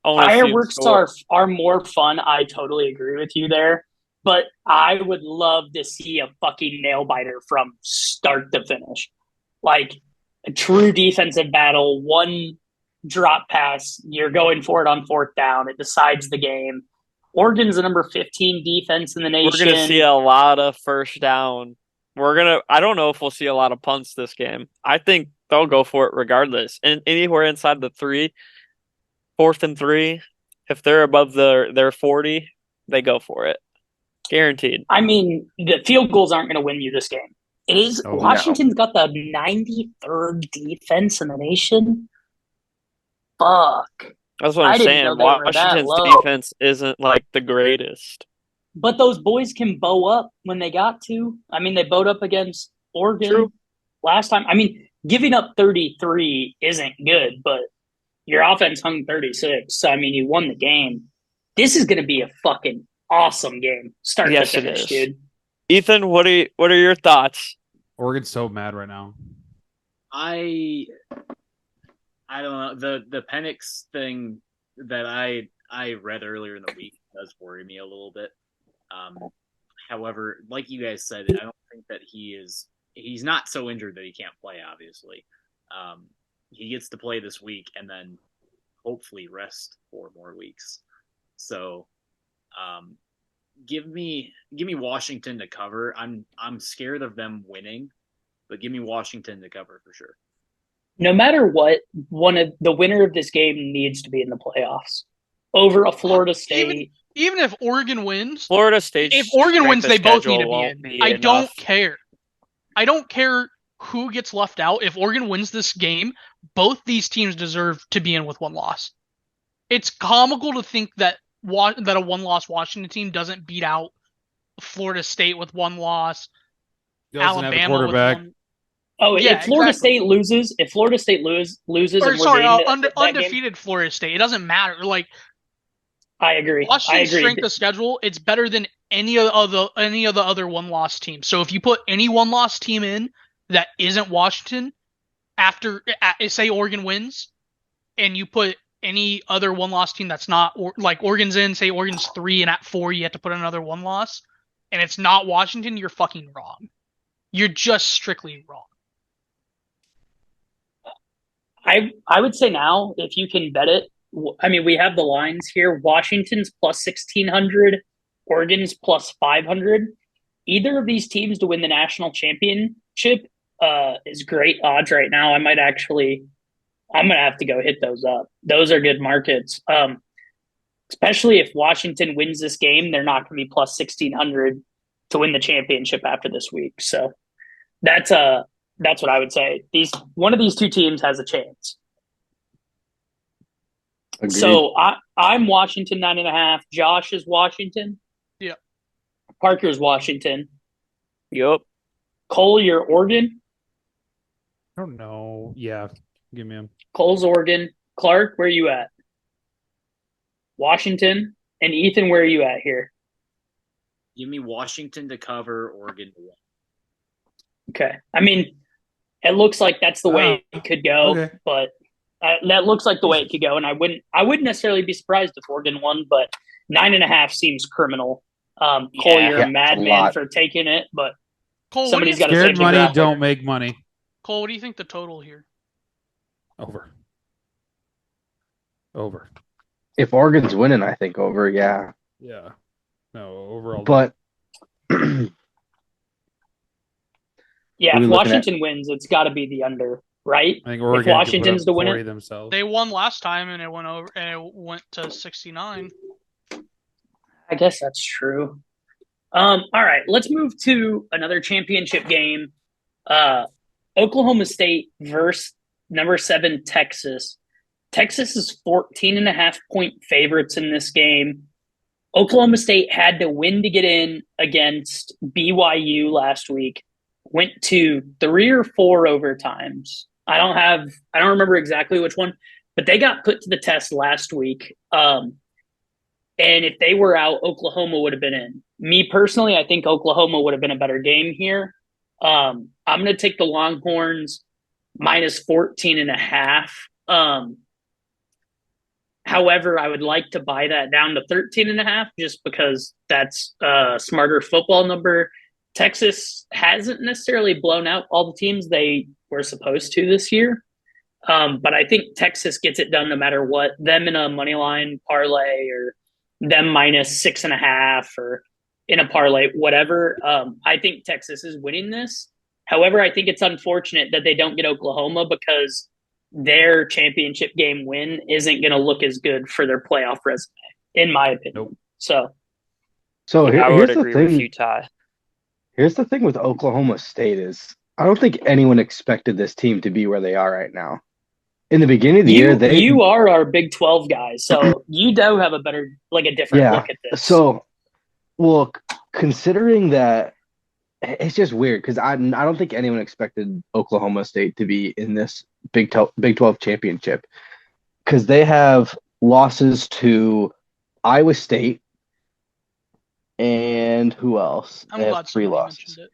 Fireworks are more fun. I totally agree with you there. But I would love to see a fucking nail biter from start to finish. A true defensive battle, one drop pass, you're going for it on fourth down. It decides the game. Oregon's the number 15 defense in the nation. We're going to see a lot of first down. I don't know if we'll see a lot of punts this game. I think they'll go for it regardless. And anywhere inside the 3, 4th and 3, If they're above their 40, they go for it. Guaranteed. I mean, the field goals aren't going to win you this game. It is Oh, Washington's got the 93rd defense in the nation. Fuck. That's what I I'm didn't saying. know they were that Washington's low. defense isn't like the greatest. But those boys can bow up when they got to. I mean, they bowed up against Oregon True. last time. I mean, giving up 33 isn't good, but your offense hung 36. So, I mean, you won the game. This is going to be a fucking awesome game. Start Yes, to it finish, is. dude. Ethan, what are your thoughts? Oregon's so mad right now. I don't know. The Penix thing that I read earlier in the week does worry me a little bit. However, like you guys said, I don't think that he's not so injured that he can't play, obviously. He gets to play this week and then hopefully rest 4 more weeks. So give me Washington to cover. I'm scared of them winning, but give me Washington to cover for sure. No matter what, the winner of this game needs to be in the playoffs over a Florida State. Even if Oregon wins, Florida State. if Oregon wins, they both need to be in. I don't care. I don't care who gets left out. If Oregon wins this game, both these teams deserve to be in with 1 loss. It's comical to think that a 1-loss Washington team doesn't beat out Florida State with 1 loss. Doesn't have a Alabama quarterback. with 1. Oh, Yeah, if Florida exactly. State loses, loses, Or and we're sorry, getting that game, undefeated Florida State. It doesn't matter. Like, I agree. Washington's strength of schedule, it's better than any of the other 1-loss teams. So if you put any 1-loss team in that isn't Washington, after say Oregon wins, and you put any other 1-loss team that's not like Oregon's in, say Oregon's 3 and at 4 you have to put another 1 loss, and it's not Washington, you're fucking wrong. You're just strictly wrong. I would say now, if you can bet it, I mean, we have the lines here. Washington's plus 1,600, Oregon's plus 500. Either of these teams to win the national championship is great odds right now. I'm going to have to go hit those up. Those are good markets. Especially if Washington wins this game, they're not going to be plus 1,600 to win the championship after this week. So that's what I would say. One of these 2 teams has a chance. Agreed. So I'm Washington 9.5. Josh is Washington. Yep. Parker's Washington. Yep. Cole, you're Oregon. I don't know. Yeah, give me him. Cole's Oregon. Clark, where are you at? Washington. And Ethan, where are you at here? Give me Washington to cover, Oregon to win. Okay. I mean, it looks like that's the way it could go, okay. but that looks like the way it could go. And I wouldn't necessarily be surprised if Oregon won, but 9.5 seems criminal. Cole, you're a madman for taking it, but Cole, somebody's got to Scared say money don't make money. Cole, what do you think the total here? Over. If Oregon's winning, I think over, yeah. Yeah. No, overall. But yeah, What are if we looking Washington wins, it's got to be the under, right? I think Oregon if Washington's to win it, themselves. They won last time and it went over and it went to 69. I guess that's true. All right, let's move to another championship game. Oklahoma State versus number 7 Texas. Texas is 14.5-point favorites in this game. Oklahoma State had to win to get in against BYU last week. Went to 3 or 4 overtimes. I don't remember exactly which one, but they got put to the test last week. And if they were out, Oklahoma would have been in. Me personally, I think Oklahoma would have been a better game here. I'm going to take the Longhorns minus 14.5. However, I would like to buy that down to 13.5 just because that's a smarter football number. Texas hasn't necessarily blown out all the teams they were supposed to this year. But I think Texas gets it done no matter what. Them in a money line parlay or them minus 6.5 or in a parlay, whatever. I think Texas is winning this. However, I think it's unfortunate that they don't get Oklahoma because their championship game win isn't going to look as good for their playoff resume, in my opinion. Nope. So I would here's the agree with thing. you, Ty. Here's the thing with Oklahoma State is I don't think anyone expected this team to be where they are right now. In the beginning of the year, you are our Big 12 guy, so you do have a different look at this. So, well, considering that, it's just weird because I don't think anyone expected Oklahoma State to be in this Big 12 championship because they have losses to Iowa State and who else? I'm They have glad 3 somebody losses. mentioned it.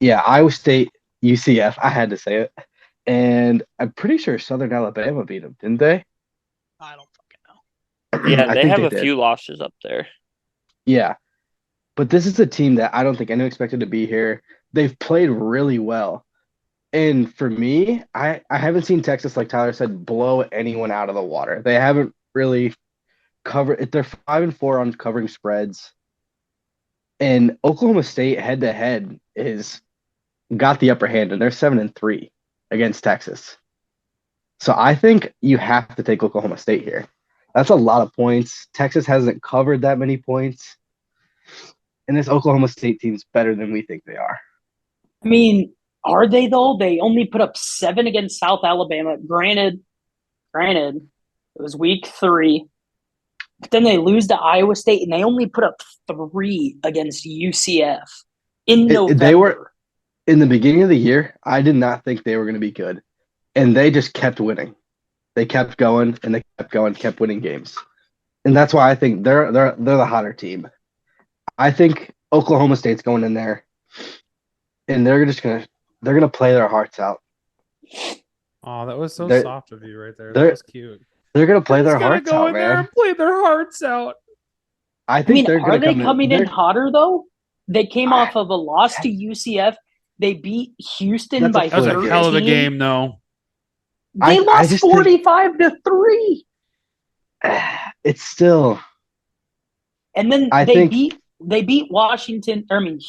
Yeah, Iowa State, UCF. I had to say it. And I'm pretty sure Southern Alabama beat them, didn't they? I don't fucking know. Yeah, I they think have they a did. few losses up there. Yeah. But this is a team that I don't think anyone expected to be here. They've played really well. And for me, I haven't seen Texas, like Tyler said, blow anyone out of the water. They haven't really covered. They're 5-4 on covering spreads. And Oklahoma State head-to-head is got the upper hand, and they're 7-3 against Texas. So I think you have to take Oklahoma State here. That's a lot of points. Texas hasn't covered that many points. And this Oklahoma State team's better than we think they are. I mean, are they though? They only put up 7 against South Alabama. Granted, it was week 3. But then they lose to Iowa State, and they only put up 3 against UCF in November. They were in the beginning of the year. I did not think they were going to be good, and they just kept winning. They kept going, and they kept going, kept winning games, and that's why I think they're the hotter team. I think Oklahoma State's going in there, and they're gonna play their hearts out. Oh, that was so They're- soft of you right there. they're- That was cute. They're gonna play their They're hearts gonna go out, in there man. and play their hearts out. I think they're are gonna they come coming in. in hotter though? They came off of a loss to UCF. They beat Houston That's a by That was a 13. hell of a game, though. They I lost just think- 45-3. It's still. And then I they think- beat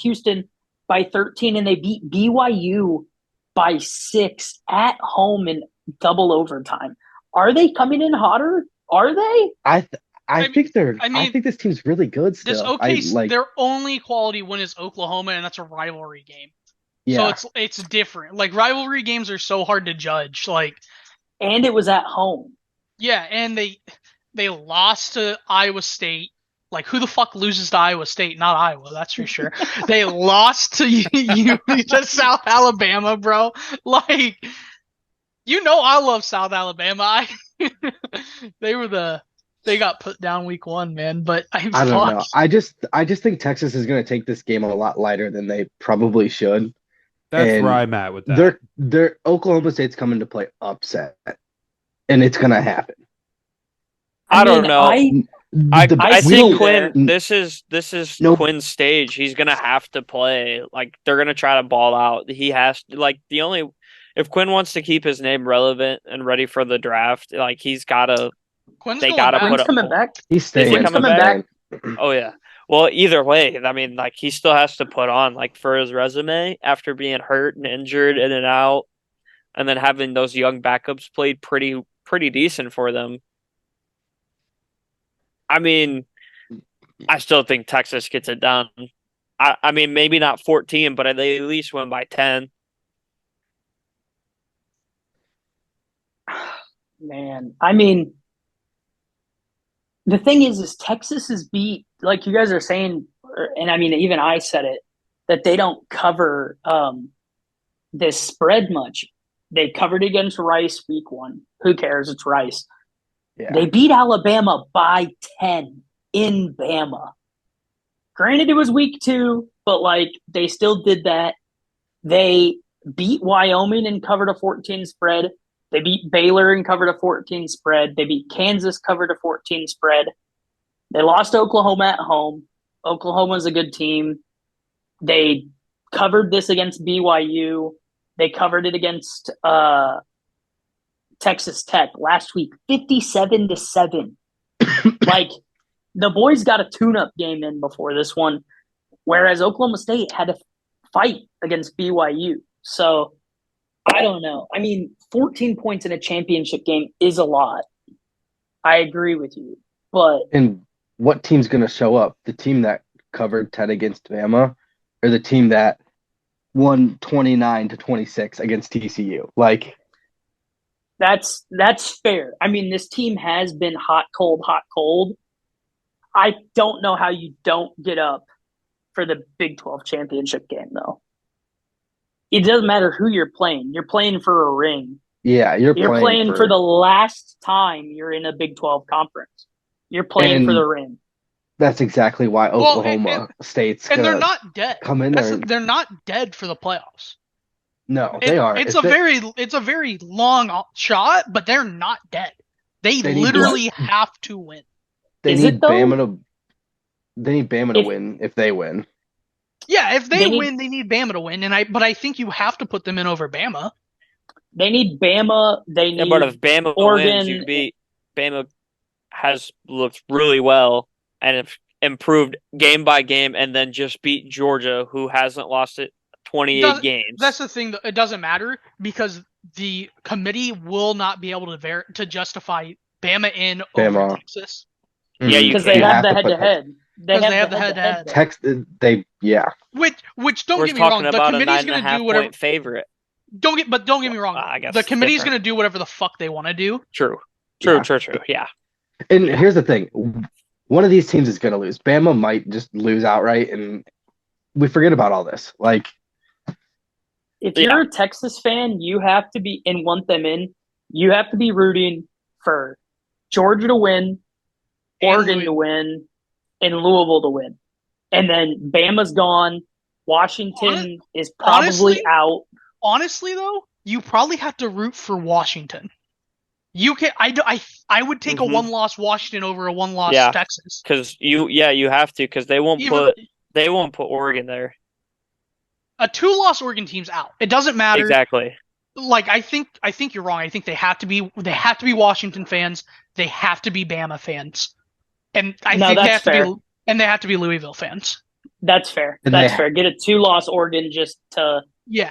Houston by 13, and they beat BYU by 6 at home in double overtime. Are they coming in hotter? Are they? I think I think this team's really good still. This their only quality win is Oklahoma, and that's a rivalry game. Yeah. So it's different. Like rivalry games are so hard to judge. Like And it was at home. yeah, and they lost to Iowa State. Like who the fuck loses to Iowa State? Not Iowa, that's for sure. They lost to to South Alabama, bro. Like I love South Alabama. They got put down week 1, man. But I don't know. I just think Texas is going to take this game a lot lighter than they probably should. That's And where I'm at with that. They're Oklahoma State's coming to play upset, and it's going to happen. I don't know. I think there. Quinn. This is Nope. Quinn's stage. He's gonna have to play. Like they're gonna try to ball out. He has to. Like if Quinn wants to keep his name relevant and ready for the draft, like he's gotta. Quinn's They going gotta back. put up. coming back. He's staying. he coming back? Oh yeah. Well, either way, I mean, like he still has to put on like for his resume after being hurt and injured in and out, and then having those young backups played pretty decent for them. I mean, I still think Texas gets it done. I mean, maybe not 14, but they at least win by 10. Man, I mean, the thing is Texas is beat, like you guys are saying, and I mean, even I said it, that they don't cover this spread much. They covered against Rice week 1. Who cares? It's Rice. Yeah. They beat Alabama by 10 in Bama. Granted, it was week 2, but like they still did that. They beat Wyoming and covered a 14 spread. They beat Baylor and covered a 14 spread. They beat Kansas, covered a 14 spread. They lost to Oklahoma at home. Oklahoma's a good team. They covered this against BYU. They covered it against Texas Tech last week, 57-7. Like the boys got a tune-up game in before this one, whereas Oklahoma State had to fight against BYU. So I don't know. I mean, 14 points in a championship game is a lot. I agree with you. But And what team's going to show up? The team that covered 10 against Bama or the team that won 29-26 against TCU? Like, that's fair. I mean, this team has been hot, cold. I don't know how you don't get up for the Big 12 championship game, though. It doesn't matter who you're playing. You're playing for a ring. yeah, you're playing for the last time you're in a Big 12 conference. You're playing for the ring. That's exactly why Oklahoma State's and they're not dead. come in there. They're not dead for the playoffs. No, they are. It's a very long shot, but they're not dead. They literally have to win. They need Bama to win if they win. Yeah, if they win, they need Bama to win, but I think you have to put them in over Bama. They need Bama. They need but if Bama Oregon. wins, Bama has looked really well and have improved game by game, and then just beat Georgia, who hasn't lost it 28 games. That's the thing. It doesn't matter because the committee will not be able to justify Bama over Texas. Yeah, because they have the head-to-head. They have the head-to-head. Which don't get me wrong. The committee's going to do whatever. Favorite. Don't get me wrong. The committee's going to do whatever the fuck they want to do. True. Yeah. And here's the thing: one of these teams is going to lose. Bama might just lose outright, and we forget about all this. Like, if you're a Texas fan, you have to be and want them in. You have to be rooting for Georgia to win, Oregon to win, and Louisville to win. And then Bama's gone. Washington is probably out. Honestly, though, you probably have to root for Washington. You can. I would take a one-loss Washington over a one-loss Texas. Because you have to because they won't put Oregon there. A two-loss Oregon team's out. It doesn't matter. Exactly. Like I think you're wrong. I think they have to be Washington fans. They have to be Bama fans. And they have to be Louisville fans. That's fair. That's fair. Get a two-loss Oregon just to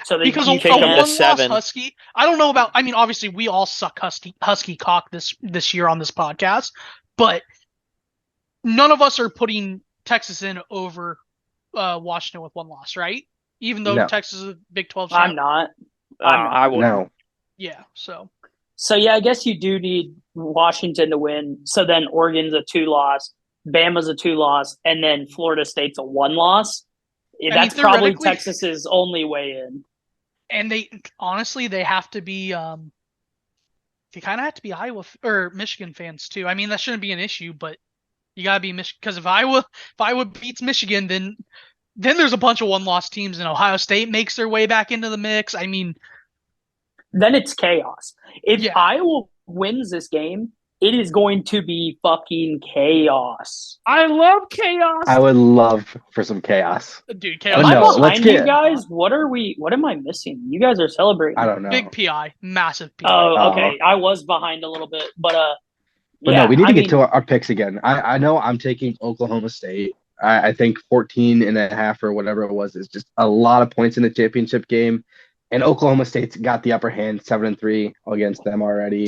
so because a one-loss Husky. I don't know about. I mean, obviously we all suck Husky cock this year on this podcast, but none of us are putting Texas in over Washington with one loss, right? Even though Texas is a Big 12 champ. I'm not. I wouldn't. No. Yeah. So yeah, I guess you do need Washington to win. So then Oregon's a 2-loss, Bama's a 2-loss, and then Florida State's a 1-loss. That's probably Texas's only way in. And they have to be they kind of have to be Iowa or Michigan fans too. I mean, that shouldn't be an issue, but you gotta be Michigan because if Iowa beats Michigan, then there's a bunch of one-loss teams, and Ohio State makes their way back into the mix. I mean, then it's chaos. If Iowa wins this game, it is going to be fucking chaos. I love chaos. I would love for some chaos. Dude, chaos. I'm behind you guys. What am I missing? You guys are celebrating. I don't know. Big PI. Massive PI. Oh, okay. I was behind a little bit, but no, we need to get to our picks again. I know I'm taking Oklahoma State. I think 14.5 or whatever it was is just a lot of points in the championship game. And Oklahoma State's got the upper hand, 7-3 against them already.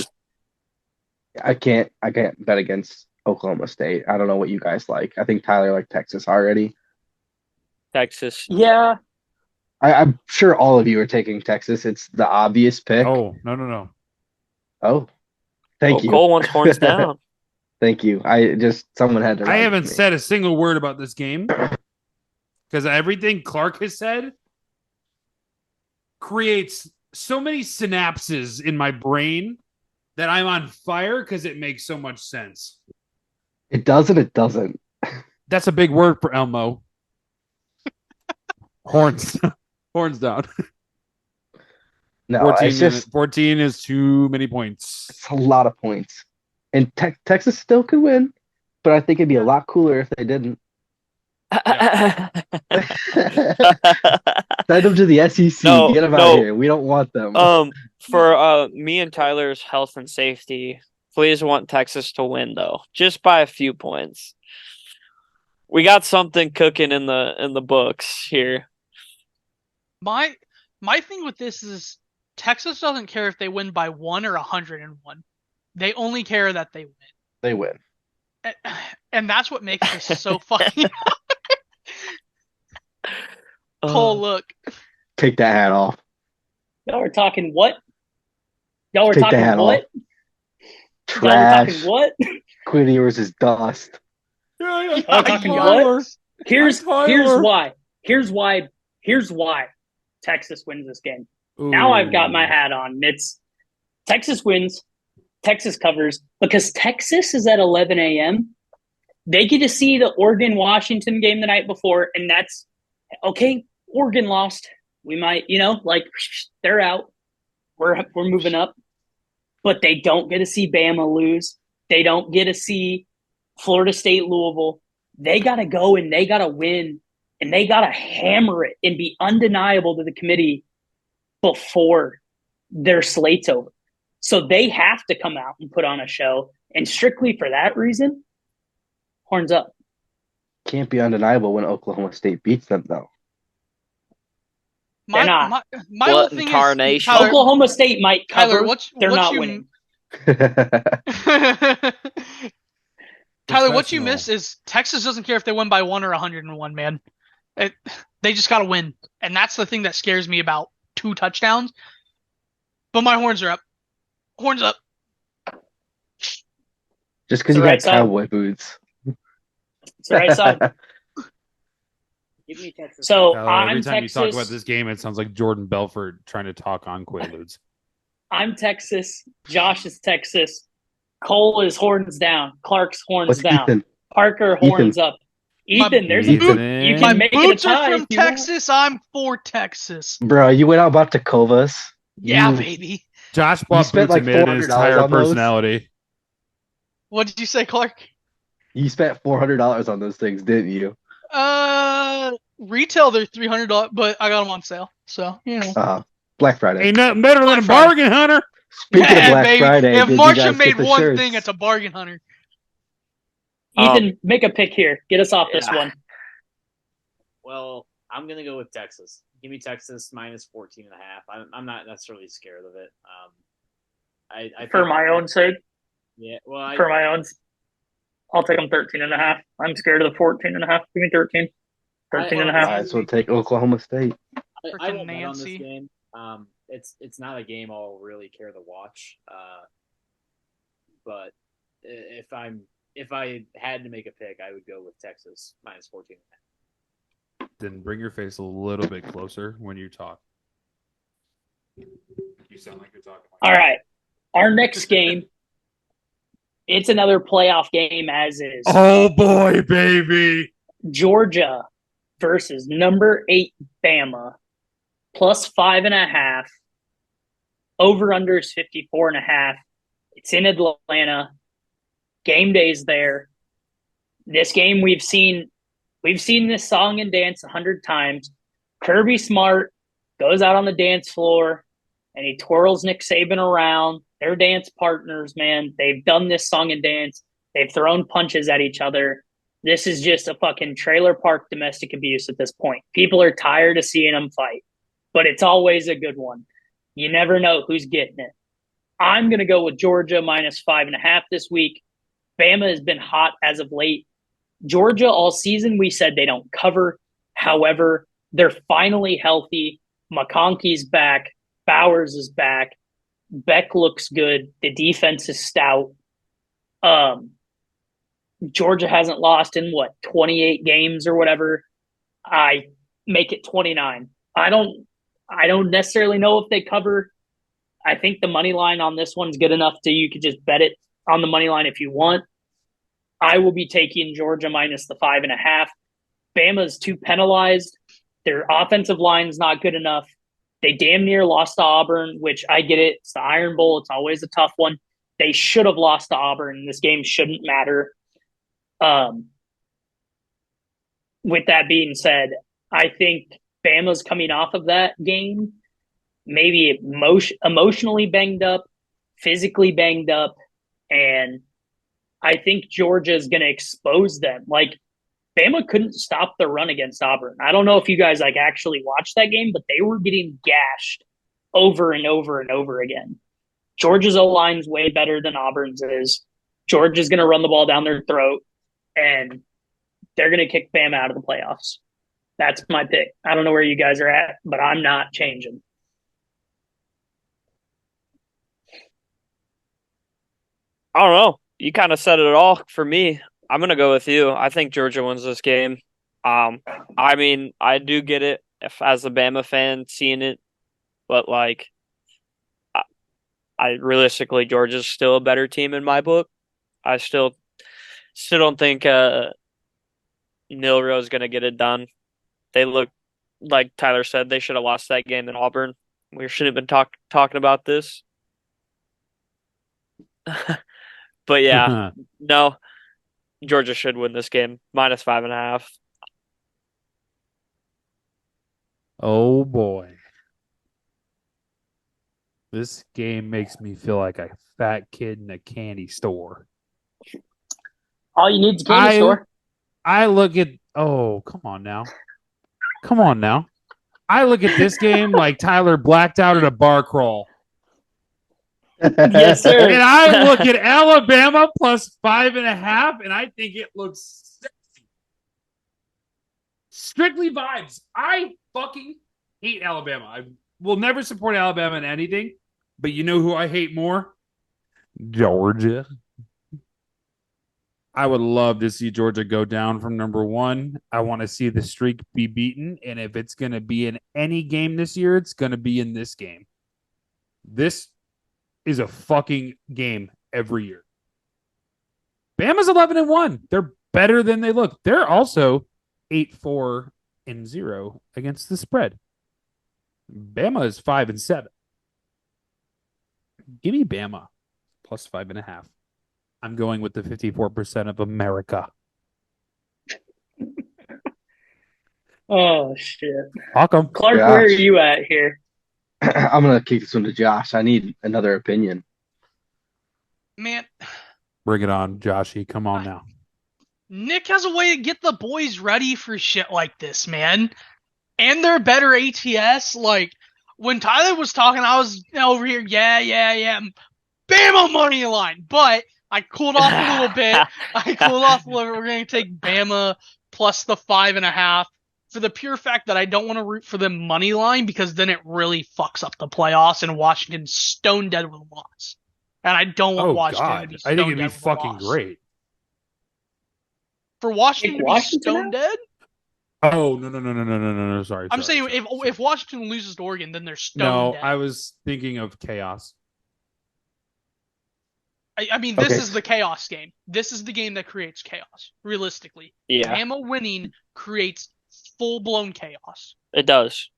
I can't bet against Oklahoma State. I don't know what you guys like. I think Tyler liked Texas already. Texas. Yeah. I'm sure all of you are taking Texas. It's the obvious pick. Oh, no. Oh, thank you. Cole wants horns down. Thank you. Someone had to. I haven't said a single word about this game because everything Clark has said creates so many synapses in my brain that I'm on fire because it makes so much sense. It does and it doesn't. That's a big word for Elmo. Horns down. No, 14 is too many points. It's a lot of points. And Texas still could win, but I think it'd be a lot cooler if they didn't. Yeah. Send them to the SEC. Get them out of here. We don't want them. For me and Tyler's health and safety, please want Texas to win though, just by a few points. We got something cooking in the books here. My thing with this is Texas doesn't care if they win by 1 or 101. They only care that they win. They win. And that's what makes this so fucking. Cole, look. Take that hat off. Y'all were talking what? Y'all were Take talking the hat what? off. Y'all were talking Trash. what? Quinn Ewers is dust. Y'all were talking what? Here's why. Here's why Texas wins this game. Now I've got my hat on. It's Texas wins, Texas covers, because Texas is at 11 a.m. They get to see the Oregon-Washington game the night before, and that's, okay, Oregon lost. We might, they're out. We're moving up. But they don't get to see Bama lose. They don't get to see Florida State, Louisville. They got to go and they got to win, and they got to hammer it and be undeniable to the committee before their slate's over. So they have to come out and put on a show. And strictly for that reason, horns up. Can't be undeniable when Oklahoma State beats them, though. My whole What thing incarnation? is, Oklahoma State might cover. Tyler, they're not winning. Tyler, what you miss is Texas doesn't care if they win by 1 or 101, man. They just got to win. And that's the thing that scares me about 2 touchdowns. But my horns are up. Horns up. Just because you got cowboy boots. It's the right side. Give me Texas. So Tyler, every I'm time Texas. you talk about this game, it sounds like Jordan Belfort trying to talk on Quaaludes. I'm Texas. Josh is Texas. Cole is horns down. Clark's horns What's down. Ethan? Parker horns up. Ethan, there's a boot. You My can make it a boots are tie from if you want. Texas. I'm for Texas. Bro, you went out about Tacovas. Yeah, baby. Josh bought spent boots and like made it his $400 entire on those? personality. What did you say, Clark? You spent $400 on those things, didn't you? Retail they're $300, but I got them on sale. So, Black Friday. Ain't nothing better than a Black Friday. bargain hunter. Speaking of Black baby. Friday, If did you Marcia guys made get the one shirts? thing, it's a bargain hunter. Ethan, make a pick here. Get us off this one. Well, I'm gonna go with Texas. Give me Texas minus 14.5. I'm not necessarily scared of it. I For my own sake. Yeah. Well, For my own. I'll take them 13.5. I'm scared of the 14.5. Give me 13. 13.5. Might as well take Oklahoma State. I won't bet on this Nancy. game. It's not a game I'll really care to watch. But if I had to make a pick, I would go with Texas minus 14.5. Then bring your face a little bit closer when you talk. You sound like you're talking. All right. Our next game, it's another playoff game as is. Oh boy, baby! Georgia versus number 8 Bama, plus 5.5. Over/under is 54.5. It's in Atlanta. Game day's there. This game we've seen this song and dance 100 times. Kirby Smart goes out on the dance floor and he twirls Nick Saban around. They're dance partners, man. They've done this song and dance. They've thrown punches at each other. This is just a fucking trailer park domestic abuse at this point. People are tired of seeing them fight, but it's always a good one. You never know who's getting it. I'm going to go with Georgia minus 5.5 this week. Bama has been hot as of late. Georgia all season, we said they don't cover. However, they're finally healthy. McConkey's back. Bowers is back. Beck looks good. The defense is stout. Georgia hasn't lost in 28 games or whatever. I make it 29. I don't necessarily know if they cover. I think the money line on this one's good enough to you could just bet it on the money line if you want. I will be taking Georgia minus the 5.5. Bama's too penalized. Their offensive line's not good enough. They damn near lost to Auburn, which I get it. It's the Iron Bowl. It's always a tough one. They should have lost to Auburn. This game shouldn't matter. With that being said, I think Bama's coming off of that game, maybe emotionally banged up, physically banged up, and I think Georgia is going to expose them. Like, Bama couldn't stop the run against Auburn. I don't know if you guys actually watched that game, but they were getting gashed over and over and over again. Georgia's O-line's way better than Auburn's is. Georgia's going to run the ball down their throat, and they're going to kick Bama out of the playoffs. That's my pick. I don't know where you guys are at, but I'm not changing. I don't know. You kind of said it all for me. I'm going to go with you. I think Georgia wins this game. I mean, I do get it if as a Bama fan seeing it, but like, I realistically, Georgia's still a better team in my book. I still don't think Milroe's going to get it done. They look like Tyler said they should have lost that game in Auburn. We shouldn't have been talking about this. But yeah, no, Georgia should win this game -5.5. Oh boy. This game makes me feel like a fat kid in a candy store. All you need is a candy store. I look at come on now. I look at this game like Tyler blacked out at a bar crawl. Yes, sir. And I look at Alabama +5.5, and I think it looks sexy. Strictly vibes. I fucking hate Alabama. I will never support Alabama in anything, but you know who I hate more? Georgia. I would love to see Georgia go down from number 1. I want to see the streak be beaten, and if it's going to be in any game this year, it's going to be in this game. This is a fucking game every year. Bama's 11-1. They're better than they look. They're also 8-4-0 against the spread. Bama is 5-7. Give me Bama +5.5. I'm going with the 54% of America. Oh, shit. Welcome. Clark, Josh. where are you at here? I'm going to kick this one to Josh. I need another opinion. Man, Bring it on, Joshy. Come on now. Nick has a way to get the boys ready for shit like this, man. And they're better ATS. Like, when Tyler was talking, I was over here, yeah. Bama money line. But I cooled off a little bit. We're going to take Bama plus the 5.5 for the pure fact that I don't want to root for them money line because then it really fucks up the playoffs and Washington's stone dead with a loss. And I don't want Washington to be stone I think it'd dead be with fucking a loss. great. For Washington to be Washington stone out? dead? Oh, no. Sorry. I'm saying sorry. if Washington loses to Oregon, then they're stone No, dead. I was thinking of chaos. I mean, this Okay. is the chaos game. This is the game that creates chaos, realistically. Yeah, Bama winning creates full-blown chaos. it does.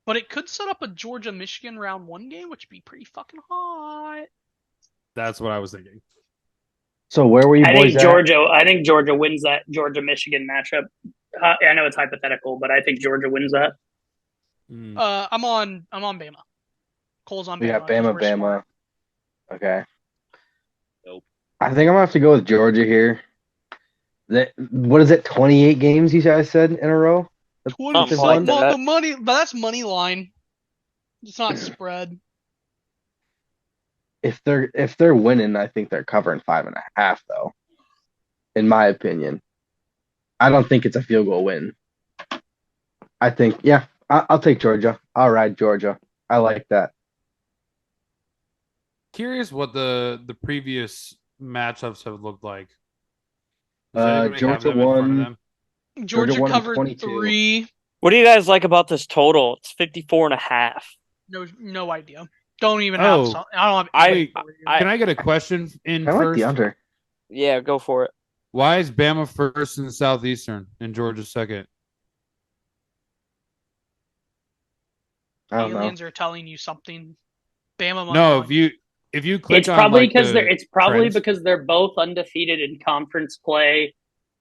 But it could set up a Georgia-Michigan round 1 game, which would be pretty fucking hot. That's what I was thinking. So where were you I boys think Georgia wins that Georgia-Michigan matchup. I know it's hypothetical, but I think Georgia wins that. I'm on Bama. Cole's on Bama. We got because Bama, we're Bama. smart. Okay. Nope. I think I'm going to have to go with Georgia here. What is it, 28 games you guys said in a row? That's 20 this like one? that. the money, but that's money line. It's not spread. If they're winning, I think they're covering 5.5 though. In my opinion, I don't think it's a field goal win. I think, yeah, I'll take Georgia. All right, Georgia. I like that. Curious what the previous matchups have looked like. Does anybody have Georgia them in front of won. them? Georgia won covered 22. 3. What do you guys like about this total? It's 54.5. No idea. Don't even Oh. have some. I don't have. I- anything for you. Can I get a question in I like first? the under. Yeah, go for it. Why is Bama first in the Southeastern and Georgia second? I don't know. Aliens are telling you something. Bama. money No, line. if you click It's on probably like, because the it's probably trends- because they're both undefeated in conference play.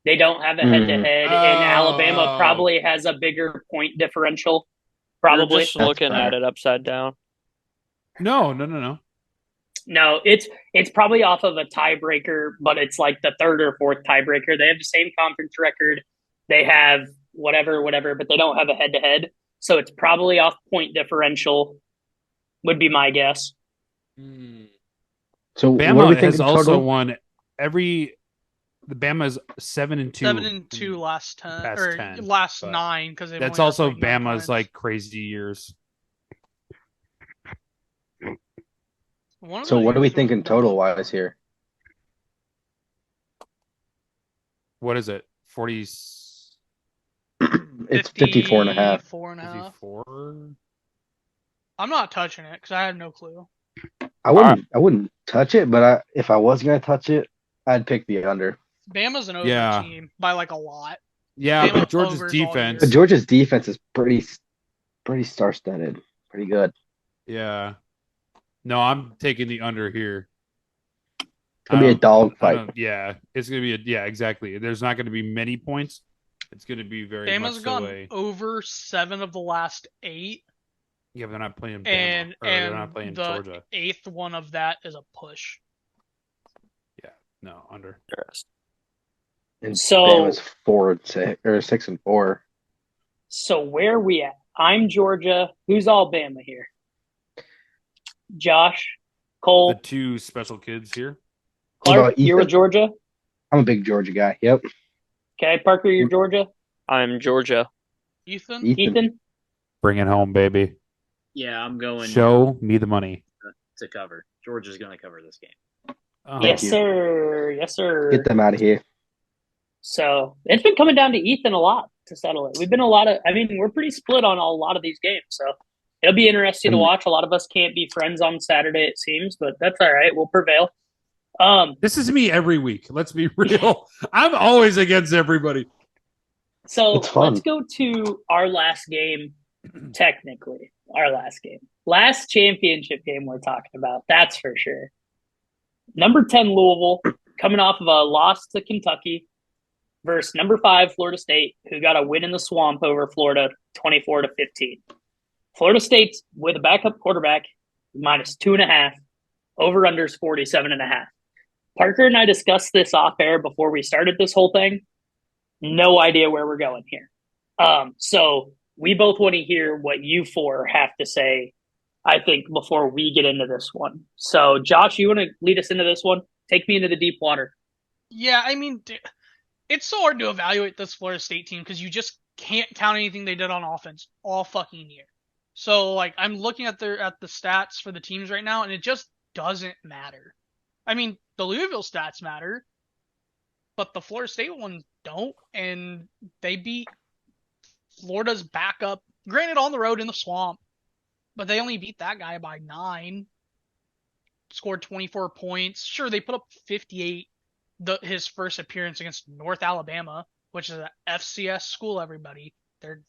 They don't have a Mhm. head-to-head, and Alabama Oh. probably has a bigger point differential. You're Probably. just looking fair. at it upside down. No. No, it's probably off of a tiebreaker, but it's like the third or fourth tiebreaker. They have the same conference record. They have whatever, but they don't have a head-to-head. So it's probably off point differential, would be my guess. So what are Bama we has thinking also total? won the Bama's 7-2. 7-2 last 10 past or 10, last but 9 because they've That's only also lost, like, 9 Bama's times. like crazy years. One of So those what are we years was thinking bad. total wise here? What is it? 40, It's 54 and a half. 54.5. 54? I'm not touching it because I have no clue. I wouldn't touch it, but if I was gonna touch it, I'd pick the under. Bama's an over Yeah. team by like a lot. Yeah, Bama but Georgia's overs all defense. But Georgia's defense is pretty star-studded, pretty good. Yeah. No, I'm taking the under here. It's gonna be a dog fight. Yeah, it's gonna be exactly. There's not gonna be many points. It's gonna be very Bama's much so gone over 7 of the last 8, Yeah, but they're not playing Bama, and they're not playing the Georgia. 8th one of that is a push. No, under. And So- Bama's 4-6 or 6-4. So where are we at? I'm Georgia. Who's all Bama here? Josh, Cole, The two special kids here. What Clark, about you're with Ethan? Georgia? I'm a big Georgia guy. Yep. Okay, Parker, you're Georgia? I'm Georgia. Ethan? Ethan? Bring it home, baby. Yeah, I'm going Show me the money. to cover. Georgia's going to cover this game. Oh, Yes, you. sir. Yes, sir. Get them out of here. So it's been coming down to Ethan a lot to settle it. We're pretty split on a lot of these games. So it'll be interesting to watch. A lot of us can't be friends on Saturday, it seems, but that's all right. We'll prevail. This is me every week. Let's be real. I'm always against everybody. So It's fun. let's go to our last game, technically. Our last game. Last championship game we're talking about, that's for sure. Number 10, Louisville, coming off of a loss to Kentucky versus number 5, Florida State, who got a win in the swamp over Florida 24-15. Florida State's with a backup quarterback, minus 2.5. Over-unders 47.5. Parker and I discussed this off air before we started this whole thing. No idea where we're going here. So we both want to hear what you four have to say, I think, before we get into this one. So, Josh, you want to lead us into this one? Take me into the deep water. Yeah, it's so hard to evaluate this Florida State team because you just can't count anything they did on offense all fucking year. So, like, I'm looking at the stats for the teams right now, and it just doesn't matter. The Louisville stats matter, but the Florida State ones don't, and they beat Florida's backup, granted on the road in the swamp, but they only beat that guy by 9, scored 24 points. Sure, they put up 58 his first appearance against North Alabama, which is an FCS school, everybody. They're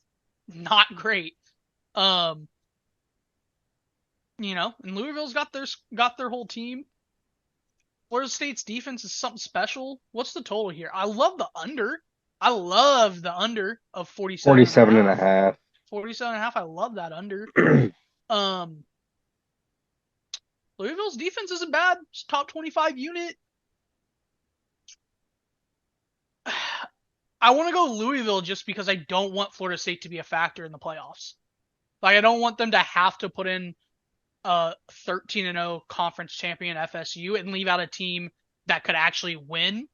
not great. And Louisville's got their whole team. Florida State's defense is something special. What's the total here? I love the under. I love the under of 47.5. 47.5. I love that under. Louisville's defense isn't bad. It's top 25 unit. I want to go Louisville just because I don't want Florida State to be a factor in the playoffs. Like, I don't want them to have to put in a 13-0 conference champion FSU and leave out a team that could actually win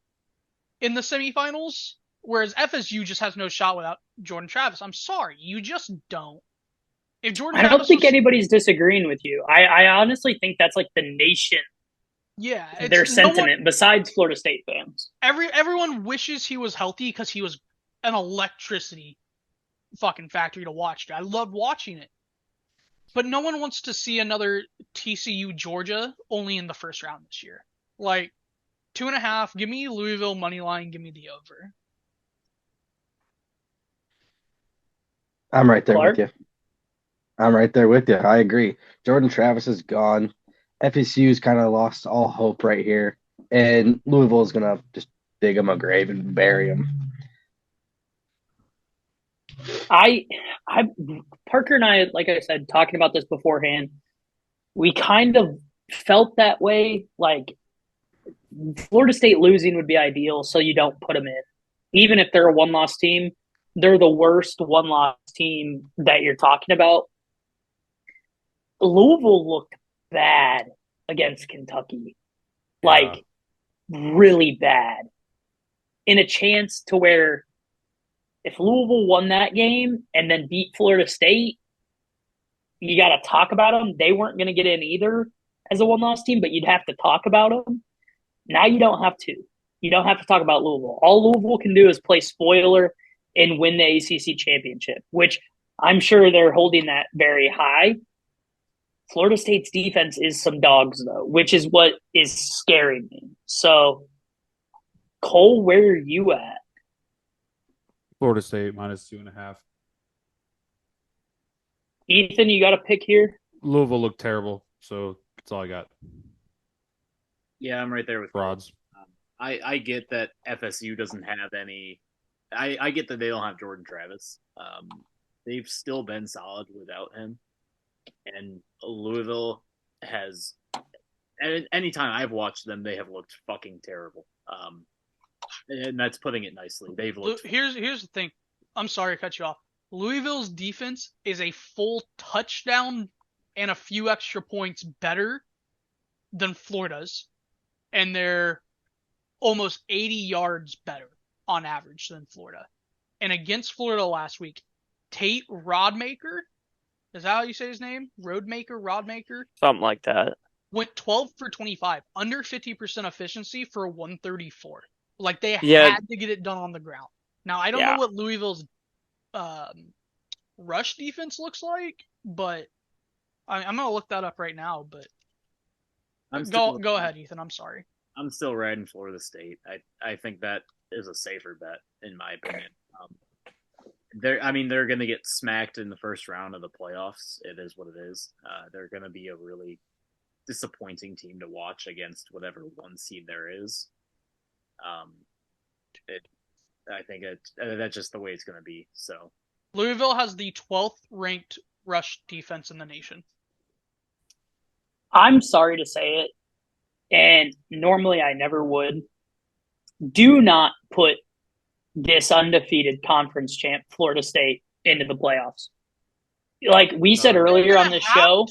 in the semifinals. Whereas FSU just has no shot without Jordan Travis. I'm sorry, you just don't. If Jordan I don't Travis think was, anybody's disagreeing with you. I honestly think that's like the nation, yeah, it's, their no one- sentiment, besides Florida State fans. everyone wishes he was healthy because he was an electricity fucking factory to watch. I loved watching it. But no one wants to see another TCU Georgia only in the first round this year. Like, 2.5, give me Louisville money line, give me the over. I'm right there Clark? with you. I'm right there with you. I agree. Jordan Travis is gone. FSU's kind of lost all hope right here. And Louisville's going to just dig him a grave and bury him. Parker and I, like I said, talking about this beforehand, we kind of felt that way. Like, Florida State losing would be ideal, so you don't put them in. Even if they're a one-loss team, they're the worst one-loss team that you're talking about. Louisville looked bad against Kentucky, like really bad. In a chance to where if Louisville won that game and then beat Florida State, you got to talk about them. They weren't going to get in either as a one-loss team, but you'd have to talk about them. Now you don't have to. You don't have to talk about Louisville. All Louisville can do is play spoiler and win the ACC championship, which I'm sure they're holding that very high. Florida State's defense is some dogs, though, which is what is scaring me. So, Cole, where are you at? Florida State -2.5. Ethan, you got a pick here? Louisville looked terrible, so that's all I got. Yeah, I'm right there with frauds. I get that FSU doesn't have any. I get that they don't have Jordan Travis. They've still been solid without him, and Louisville has. Anytime I've watched them, they have looked fucking terrible. And that's putting it nicely. They've looked. Here's the thing. I'm sorry to cut you off. Louisville's defense is a full touchdown and a few extra points better than Florida's, and they're almost 80 yards better on average than Florida. And against Florida last week, Tate Rodmaker, is that how you say his name? Rodmaker? Something like that. Went 12 for 25, under 50% efficiency for 134. Like, they Yeah. had to get it done on the ground. Now, I don't know what Louisville's rush defense looks like, but I'm going to look that up right now. But go ahead, Ethan. I'm sorry. I'm still riding Florida State. I think that is a safer bet, in my opinion. They're going to get smacked in the first round of the playoffs. It is what it is. They're going to be a really disappointing team to watch against whatever one seed there is. I think that's just the way it's going to be. So Louisville has the 12th ranked rush defense in the nation. I'm sorry to say it, and normally I never would. Do not put this undefeated conference champ Florida State into the playoffs. Like we said earlier on this show.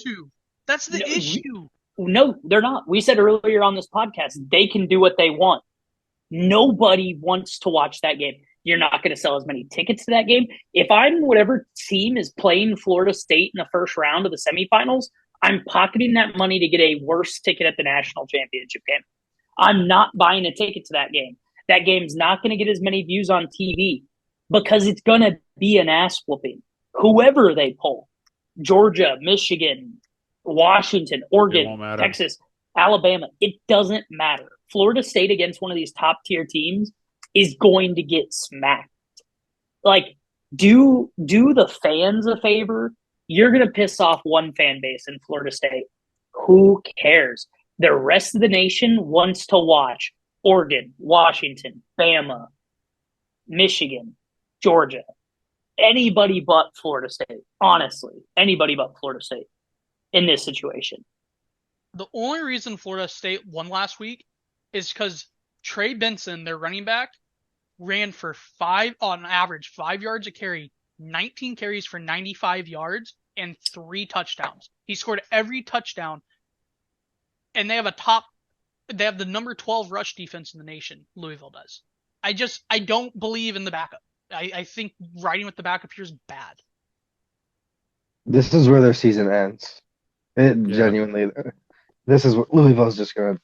That's the issue. No, they're not. We said earlier on this podcast, they can do what they want. Nobody wants to watch that game. You're not going to sell as many tickets to that game. If I'm whatever team is playing Florida State in the first round of the semifinals, I'm pocketing that money to get a worse ticket at the national championship game. I'm not buying a ticket to that game. That game's not going to get as many views on TV because it's going to be an ass whooping. Whoever they pull, Georgia, Michigan, Washington, Oregon, Texas, Alabama, it doesn't matter. Florida State against one of these top tier teams is going to get smacked. Like, do the fans a favor. You're going to piss off one fan base in Florida State. Who cares? The rest of the nation wants to watch Oregon, Washington, Bama, Michigan, Georgia. Anybody but Florida State. Honestly, anybody but Florida State in this situation. The only reason Florida State won last week is because Trey Benson, their running back, ran for on average 5 yards a carry, 19 carries for 95 yards, and 3 touchdowns. He scored every touchdown, and they have the number 12 rush defense in the nation. Louisville does. I don't believe in the backup. I think riding with the backup here is bad. This is where their season ends. Genuinely, this is what Louisville's just going to,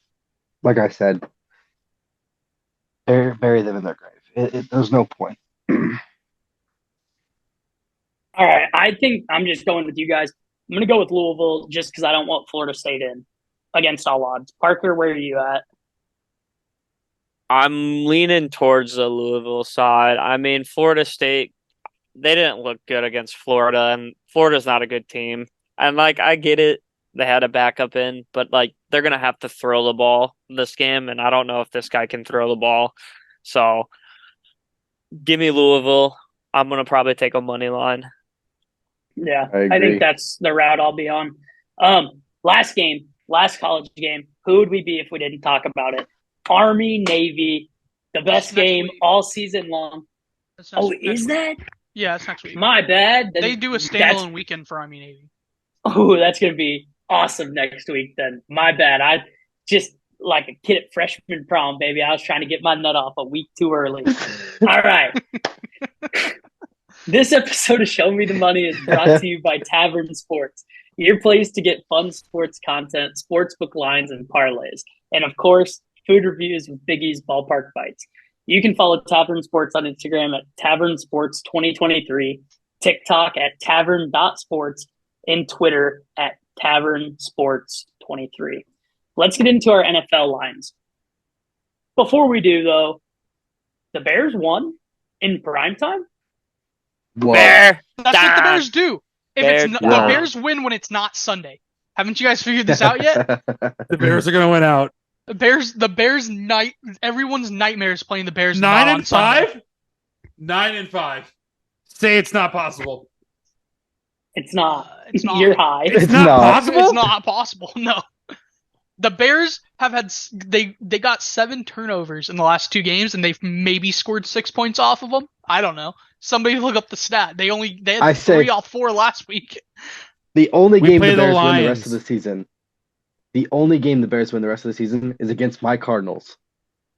like I said, bury them in their grave. There's no point. All right, I think I'm just going with you guys. I'm going to go with Louisville just because I don't want Florida State in against all odds. Parker, where are you at? I'm leaning towards the Louisville side. I mean, Florida State, they didn't look good against Florida, and Florida's not a good team. And, like, I get it. They had a backup in, but, like, they're going to have to throw the ball this game, and I don't know if this guy can throw the ball. So, give me Louisville. I'm going to probably take a money line. Yeah, I think that's the route I'll be on. Last college game, who would we be if we didn't talk about it? Army, Navy, the best game all season long. That's Oh, next is week. that? Yeah, it's next week. My bad. Then They do a that's- standalone weekend for Army Navy. Oh, that's going to be awesome next week then. My bad. I just like a kid at freshman prom, baby. I was trying to get my nut off a week too early. All right. This episode of Show Me the Money is brought to you by Tavern Sports, your place to get fun sports content, sportsbook lines, and parlays. And of course, food reviews with Biggie's Ballpark Bites. You can follow Tavern Sports on Instagram at Tavern Sports 2023, TikTok at tavern.sports, and Twitter at Tavern Sports 23. Let's get into our NFL lines. Before we do, though, the Bears won in primetime. Whoa. Bear. That's what the Bears do. If Bear it's not, down. the Bears win when it's not Sunday. Haven't you guys figured this out yet? The Bears are going to win out. The Bears night. Everyone's nightmare is playing the Bears. not on 9-5? Sunday. 9-5. Say it's not possible. It's not. It's not. You're high. It's not possible? It's not possible. No. The Bears have had they got 7 turnovers in the last 2 games, and they've maybe scored 6 points off of them. I don't know. Somebody look up the stat. They had 3 off 4 last week. The only We game play the the Bears win the Lions. rest of the season. The only game the Bears win the rest of the season is against my Cardinals.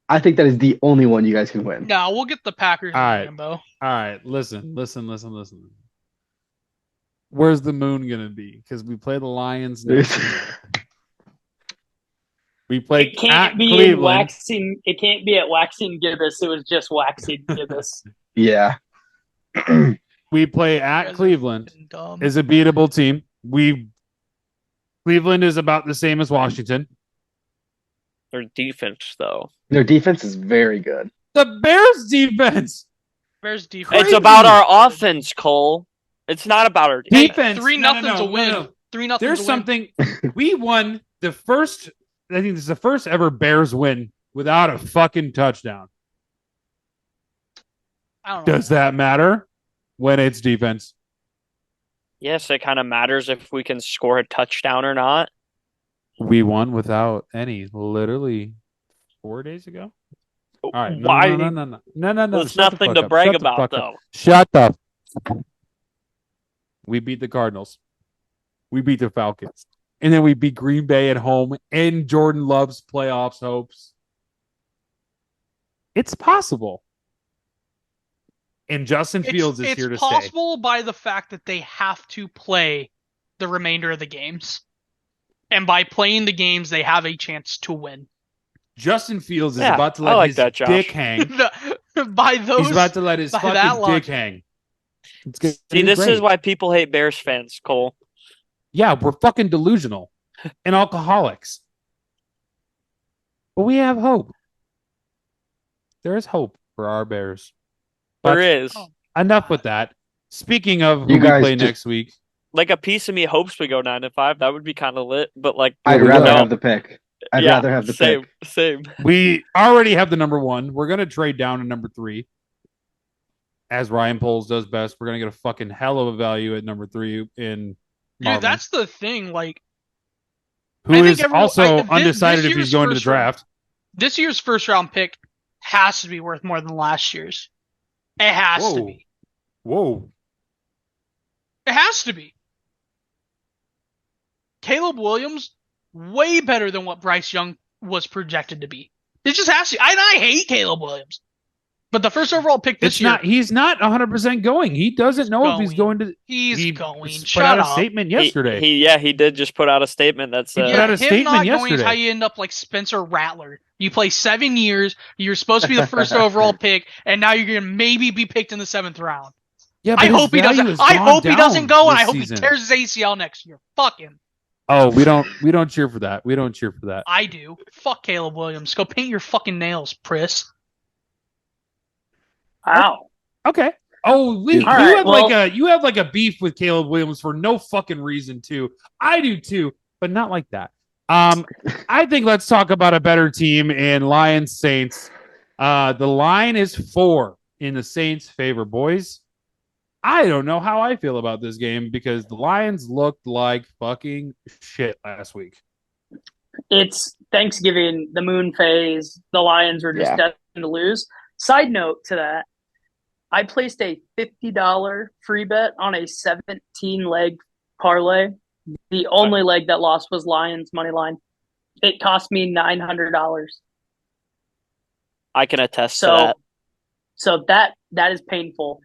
I think that is the only one you guys can win. No, we'll get the Packers All right. in Lambeau. All right, listen. Where's the moon going to be? Because we play the Lions next week. We play It can't at be Cleveland. in waxing. It can't be at waxing gibbous. It was just waxing gibbous. Yeah. We play You at guys are Cleveland. fucking dumb. Is a beatable team. Cleveland is about the same as Washington. Their defense, though. Their defense is very good. The Bears defense. Bears defense. It's about our offense, Cole. It's not about our defense. Defense. 3-0's a win. no. 3-0. There's something. We won the first. I think this is the first ever Bears win without a fucking touchdown. I don't know. Does that matter when it's defense? Yes, it kind of matters if we can score a touchdown or not. We won without any. Literally 4 days ago. All right. Why? No. There's Shut the nothing fuck to up. brag Shut the about, fuck up. though. Shut up. We beat the Cardinals. We beat the Falcons. And then we beat Green Bay at home in Jordan Love's playoffs hopes. It's possible. And Justin Fields is here to It's stay. possible by the fact that they have to play the remainder of the games. And by playing the games, they have a chance to win. Justin Fields is Yeah, about to I let like his that, Josh. dick hang. By those, He's about to let his by that fucking dick logic. hang. It's gonna See, be this great. is why people hate Bears fans, Cole. Yeah, we're fucking delusional and alcoholics. But we have hope. There is hope for our Bears. There But is. enough with that. Speaking of who You we guys play just- next week, Like, a piece of me hopes we go 9-5. That would be kind of lit. But, like, I'd we rather don't. have the pick. I'd rather have the same, pick. Same. we already have the number 1. We're going to trade down to number 3. As Ryan Poles does best, we're going to get a fucking hell of a value at number 3 in Marvin, Dude, that's the thing. Like, who I think is everyone- also this undecided if year's he's going to the first round- draft. this year's first round pick has to be worth more than last year's. It has to Whoa. be. Whoa. It has to be. Caleb Williams, way better than what Bryce Young was projected to be. It just has to. And I hate Caleb Williams. But the first overall pick this year, He's not 100% going. He doesn't know if he's going to. he's he going. put Shut out a up. statement yesterday. He did just put out a statement that said, put out a him statement not going is yesterday. how you end up like Spencer Rattler. You play 7 years. You're supposed to be the first overall pick, and now you're going to maybe be picked in the 7th round. Yeah, but I his hope he value doesn't. has I gone hope he doesn't down go, and this I hope season. he tears his ACL next year. Fuck him. Oh, we don't cheer for that. We don't cheer for that. I do. Fuck Caleb Williams. Go paint your fucking nails, Pris. Wow. Okay. Oh, you All right, have like a beef with Caleb Williams for no fucking reason too. I do too, but not like that. I think let's talk about a better team in Lions Saints. The line is 4 in the Saints' favor, boys. I don't know how I feel about this game because the Lions looked like fucking shit last week. It's Thanksgiving, the moon phase. The Lions were just Yeah. destined to lose. Side note to that, I placed a $50 free bet on a 17-leg parlay. The only leg that lost was Lions money line. It cost me $900. I can attest to that. So that is painful.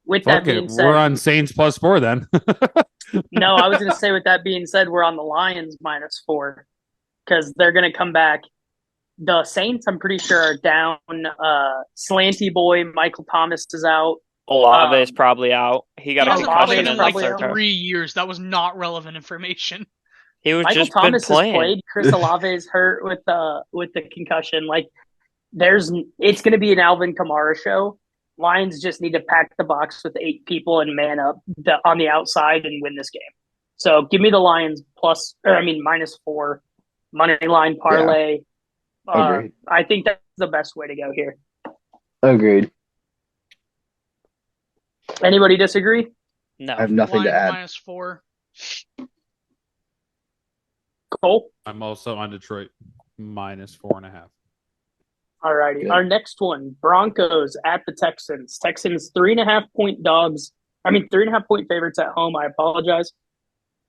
With Fuck that it. being said, We're on Saints +4 then. no, I was going to say with that being said, we're on the Lions -4 because they're going to come back. The Saints, I'm pretty sure, are down. Slanty boy Michael Thomas is out. Olave is probably out. He got He a hasn't Olave played concussion is in in the like probably third out. half. 3 years. That was not relevant information. He was Michael just Thomas been has playing. played. Chris Olave is hurt with the concussion. Like, it's going to be an Alvin Kamara show. Lions just need to pack the box with 8 people and man up on the outside and win this game. So give me the Lions -4 money line parlay. Agreed. I think that's the best way to go here. Agreed. Anybody disagree? No. I have nothing to Lions add. -4. Cole? I'm also on Detroit -4.5. All righty. Good. Our next one, Broncos at the Texans. Texans 3.5-point dogs. 3.5-point favorites at home. I apologize.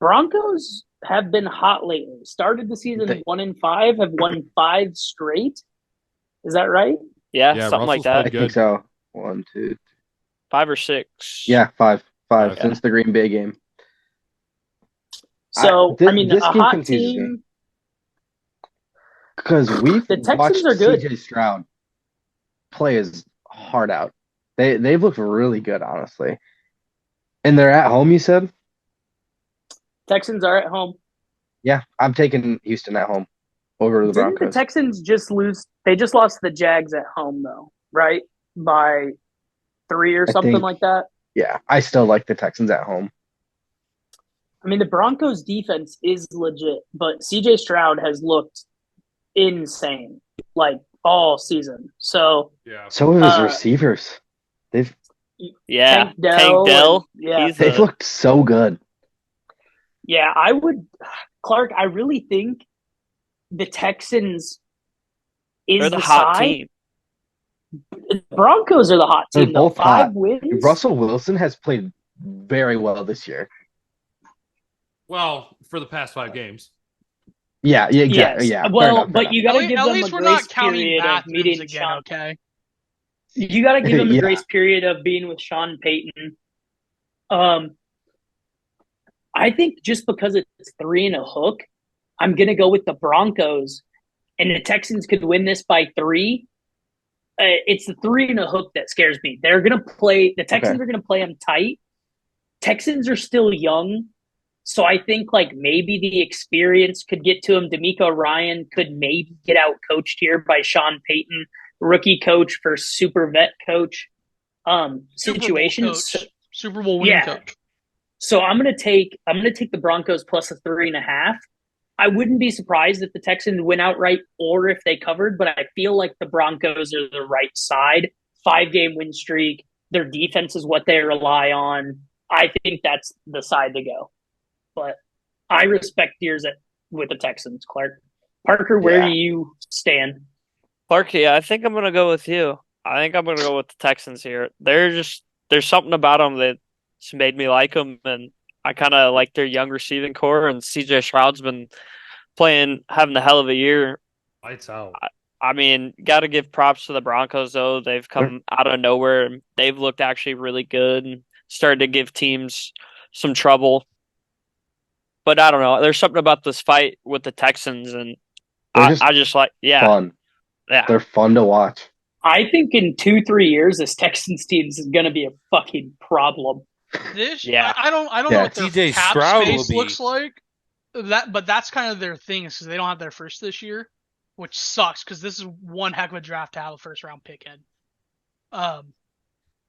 Broncos have been hot lately. Started the season 1-5, have won 5 straight. Is that right? Yeah, Yeah, something like Russell's that. I played think so. 1, 2. 5 or 6. Yeah, 5. Okay. Since the Green Bay game. So, this a game hot confuses me. team. Because we've The Texans watched are good. CJ Stroud play his heart out. They've looked really good, honestly. And they're at home, you said? Texans are at home. Yeah, I'm taking Houston at home over the Didn't Broncos. the Texans just lose? They just lost the Jags at home, though, right? By 3 or I something think- like that. Yeah, I still like the Texans at home. The Broncos defense is legit, but CJ Stroud has looked insane, like, all season. So, Yeah. So have his receivers. Yeah. Tank Dell. Yeah. They've looked so good. Yeah, Clark, I really think the Texans They're is the the hot side. team. The Broncos are the hot They're team, though. both 5 hot. wins. Russell Wilson has played very well this year. Well, for the past 5 games. Yeah, exactly. Yes. Yeah. Well, fair but enough. you got to At give them least a we're grace not counting period of bathrooms meeting again, Sean. okay? You got to give them a Yeah. grace period of being with Sean Payton. I think just because it's 3 and a hook, I'm going to go with the Broncos, and the Texans could win this by 3. It's the 3 and a hook that scares me. They're going to play. The Texans are going to play them tight. Texans are still young, so I think like maybe the experience could get to him. D'Amico Ryan could maybe get out coached here by Sean Payton, rookie coach for super vet coach situations. Super Bowl winning coach. So I'm gonna take the Broncos plus a 3.5. I wouldn't be surprised if the Texans win outright or if they covered, but I feel like the Broncos are the right side. 5-game win streak. Their defense is what they rely on. I think that's the side to go. But I respect yours with the Texans, Clark. Parker, where do you stand? Clark, yeah, I think I'm going to go with you. I think I'm going to go with the Texans here. There's something about them that's made me like them, and I kind of like their young receiving core, and CJ Stroud's been having a hell of a year. Lights out. Got to give props to the Broncos, though. They've come out of nowhere, and they've looked actually really good and started to give teams some trouble. But I don't know. There's something about this fight with the Texans, and I just like, fun. Yeah. They're fun to watch. I think in 2-3 years, this Texans team is going to be a fucking problem. I don't know what their CJ cap Stroud space will be. looks like. But that's kind of their thing, is because they don't have their first this year, which sucks because this is one heck of a draft to have a first round pick in.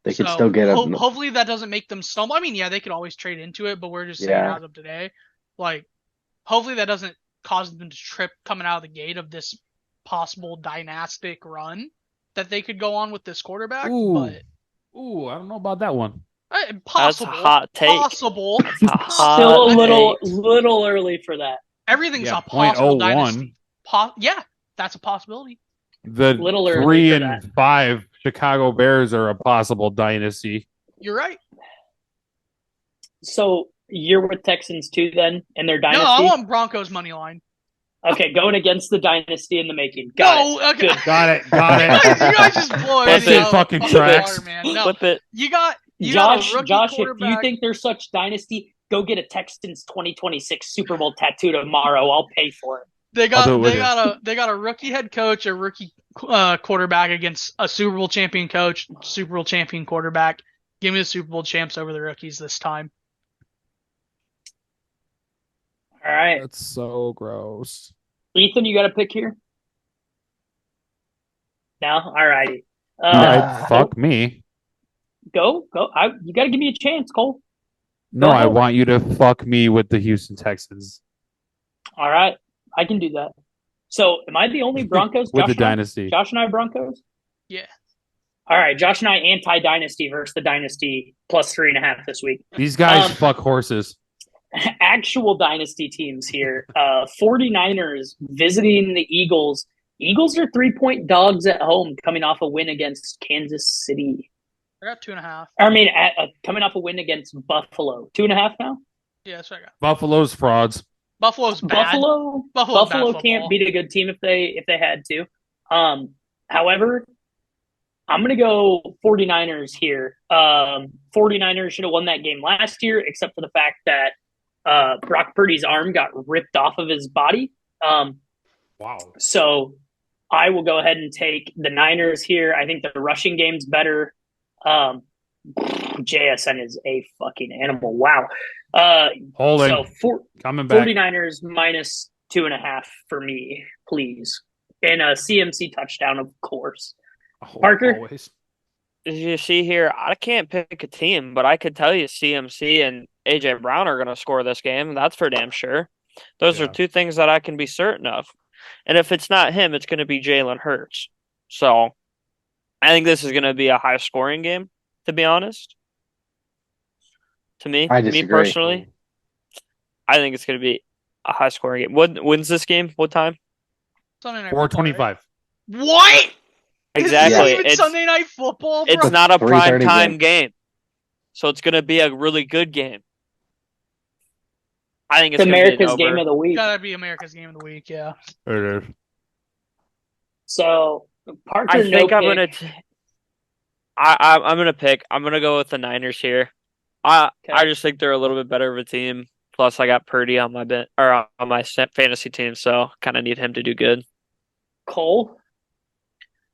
They could still get them. Hopefully that doesn't make them stumble. They could always trade into it, but we're just saying as of today, like, hopefully that doesn't cause them to trip coming out of the gate of this possible dynastic run that they could go on with this quarterback. Ooh, but I don't know about that one. Possible. That's a hot take. Possible. Still a little early for that. Everything's a possible 0.01. dynasty. That's a possibility. The Little early 3 for and that. 5 Chicago Bears are a possible dynasty. You're right. So you're with Texans too, then, and their No, dynasty. I want Broncos money line. Okay, going against the dynasty in the making. Got it. No, okay. Good. Got it. Got You guys it. just blow That everything shit out fucking of the tracks. water, man. No, Flip it. you got a Josh, rookie if quarterback. you think there's such dynasty, go get a Texans 2026 Super Bowl tattoo tomorrow. I'll pay for it. They I'll do it got with they you. got a rookie head coach, a rookie quarterback against a Super Bowl champion coach, Super Bowl champion quarterback. Give me the Super Bowl champs over the rookies this time. All right, That's so gross. Ethan, you got a pick here? No, all righty. Right, fuck me. Go. You got to give me a chance, Cole. No, Go I ahead. want you to fuck me with the Houston Texans All right, I can do that. So, am I the only Broncos? with the Josh and I? dynasty. Josh and I Broncos? Yeah. All right, Josh and I anti-dynasty versus the dynasty plus 3.5 this week. These guys Um, fuck horses. Actual dynasty teams here. 49ers visiting the Eagles. Eagles are 3-point dogs at home coming off a win against Kansas City. I got 2.5. I mean, coming off a win against Buffalo. 2.5 now? Yeah, that's what I got. Buffalo's frauds. Buffalo's bad. Buffalo Buffalo's bad can't football. beat a good team if they had to. However, I'm going to go 49ers here. 49ers should have won that game last year, except for the fact that Brock Purdy's arm got ripped off of his body. Wow. So I will go ahead and take the Niners here. I think the rushing game's better. JSN is a fucking animal. Wow. Holding. So Coming back. 49ers minus 2.5 for me, please. And a CMC touchdown, of course. Oh, Parker? always. As you see here, I can't pick a team, but I could tell you CMC and AJ Brown are going to score this game. That's for damn sure. Those are Yeah. two things that I can be certain of. And if it's not him, it's going to be Jalen Hurts. So I think this is going to be a high scoring game, to be honest. To me, I me disagree. personally, I think it's going to be a high scoring game. What wins this game? What time? Sunday night football, 425. right? What? Exactly. Is this even It's Sunday night football, bro? it's not a 3:30 prime time game. game. So it's going to be a really good game. I think It's it's going to be America's an game over. of the week. Gotta be America's game of the week, yeah. It is. So Parker, I think no I'm gonna. pick. I'm gonna pick. I'm gonna go with the Niners here. I Okay. just think they're a little bit better of a team. Plus, I got Purdy on my on my fantasy team, so kind of need him to do good. Cole.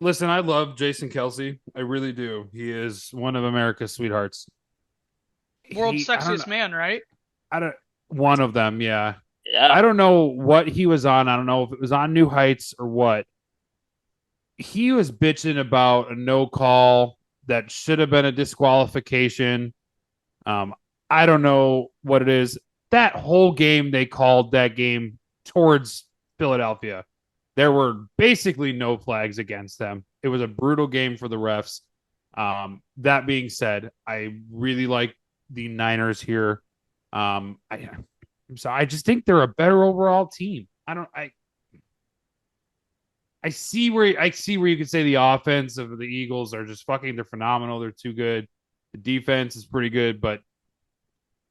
Listen, I love Jason Kelsey. I really do. He is one of America's sweethearts. World's I don't sexiest know- man, right? One of them, yeah. Yeah, I don't know what he was on. I don't know if it was on New Heights or what. He was bitching about a no call that should have been a disqualification. I don't know what it is. That whole game, they called that game towards Philadelphia. There were basically no flags against them. It was a brutal game for the refs. That being said, I really like the Niners here. I just think they're a better overall team. I see where you could say the offense of the Eagles are just fucking. They're phenomenal. They're too good. The defense is pretty good, but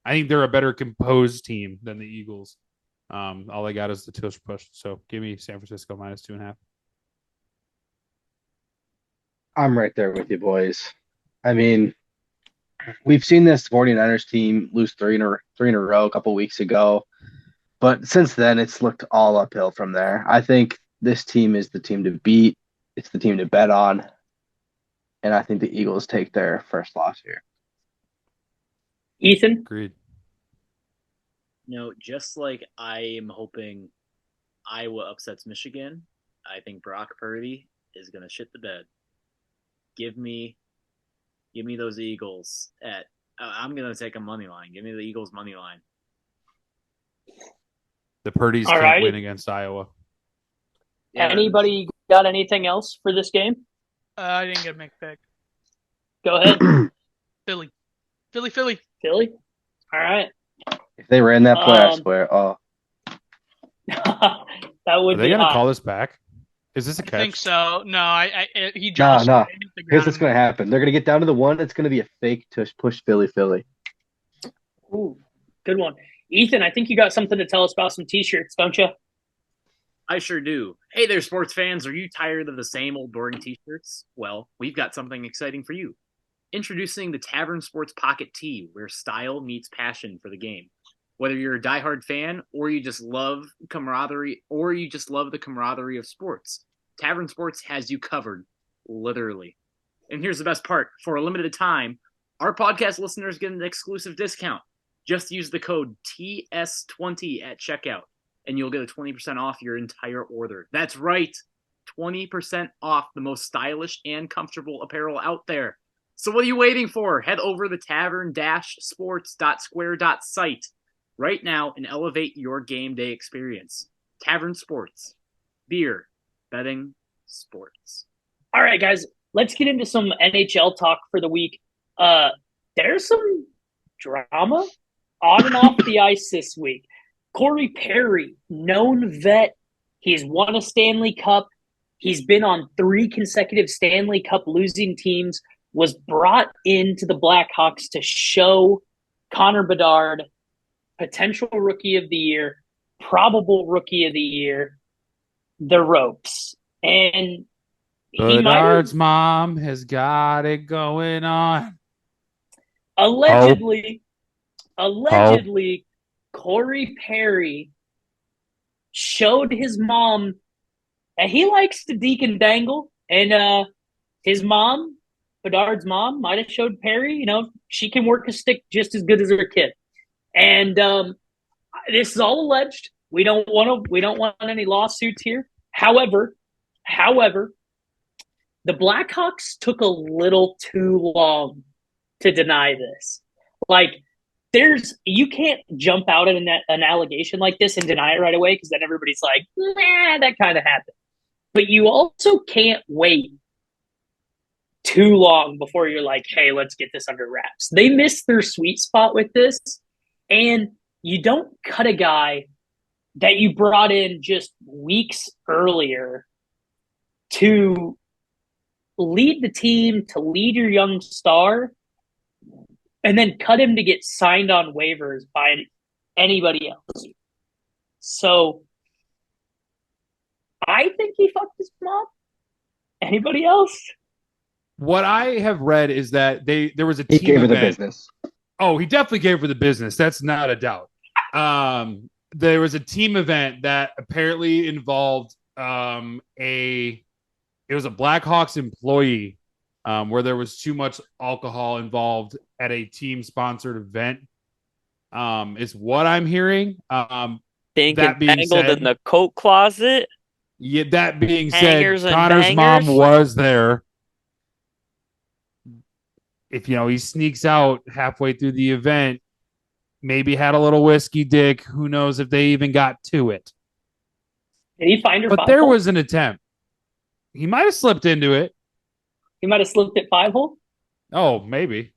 I think they're a better composed team than the Eagles. All they got is the tush push. So give me San Francisco minus 2.5. I'm right there with you, boys. I mean, we've seen this 49ers team lose three in a row a couple weeks ago, but since then it's looked all uphill from there. I think this team is the team to beat. It's the team to bet on, and I think the Eagles take their first loss here. Ethan. Agreed. Just like I am hoping Iowa upsets Michigan, I think Brock Purdy is gonna shit the bed. Give me those Eagles at. I'm gonna take a money line. Give me the Eagles money line. The Purdy's All can't right. win against Iowa. Yeah, Anybody got anything else for this game? I didn't get a make pick. Go ahead. Philly. Philly. All right. If they ran that play, I Um, swear. Oh, That Are would they be gonna hot. call this back? Is this a I catch? think so. No, he No, joshed no. it. It hit the Here's ground. what's going to happen. They're going to get down to the one. It's going to be a fake tush push Philly. Ooh, good one. Ethan, I think you got something to tell us about some T-shirts, don't you? I sure do. Hey there, sports fans. Are you tired of the same old boring t-shirts? Well, we've got something exciting for you. Introducing the Tavern Sports Pocket Tee, where style meets passion for the game. Whether you're a diehard fan or you just love camaraderie or you just love the camaraderie of sports, Tavern Sports has you covered, literally. And here's the best part. For a limited time, our podcast listeners get an exclusive discount. Just use the code TS20 at checkout, and you'll get a 20% off your entire order. That's right, 20% off the most stylish and comfortable apparel out there. So what are you waiting for? Head over to the tavern-sports.square.site right now and elevate your game day experience. Tavern Sports. Beer. Betting. Sports. All right, guys, let's get into some NHL talk for the week. There's some drama on and off the ice this week. Corey Perry, known vet. He's won a Stanley Cup. He's been on 3 consecutive Stanley Cup losing teams, was brought into the Blackhawks to show Connor Bedard, potential rookie of the year, probable rookie of the year, the ropes. And Bedard's mom has got it going on. Allegedly, Corey Perry showed his mom that he likes to deke and dangle, and his mom, Bedard's mom, might have showed Perry, she can work a stick just as good as her kid. And this is all alleged. We don't want any lawsuits here. However, the Blackhawks took a little too long to deny this. You can't jump out at an allegation like this and deny it right away, because then everybody's like, nah, that kind of happened. But you also can't wait too long before you're like, hey, let's get this under wraps. They missed their sweet spot with this, and you don't cut a guy that you brought in just weeks earlier to lead the team, to lead your young star, and then cut him to get signed on waivers by anybody else. So I think he fucked his mom. Anybody else? What I have read is that there was a He team gave her the event. business. Oh, he definitely gave her the business. That's not a doubt. There was a team event that apparently involved it was a Blackhawks employee where there was too much alcohol involved at a team-sponsored event. Is what I'm hearing. Being that being entangled said, in the coat closet. Yeah, that being Hangers said, and Connor's mom bangers. was there. If he sneaks out halfway through the event, maybe had a little whiskey dick. Who knows if they even got to it? Did he find her? But there was an attempt. He might have slipped into it. He might have slipped at 5-hole. Oh, maybe.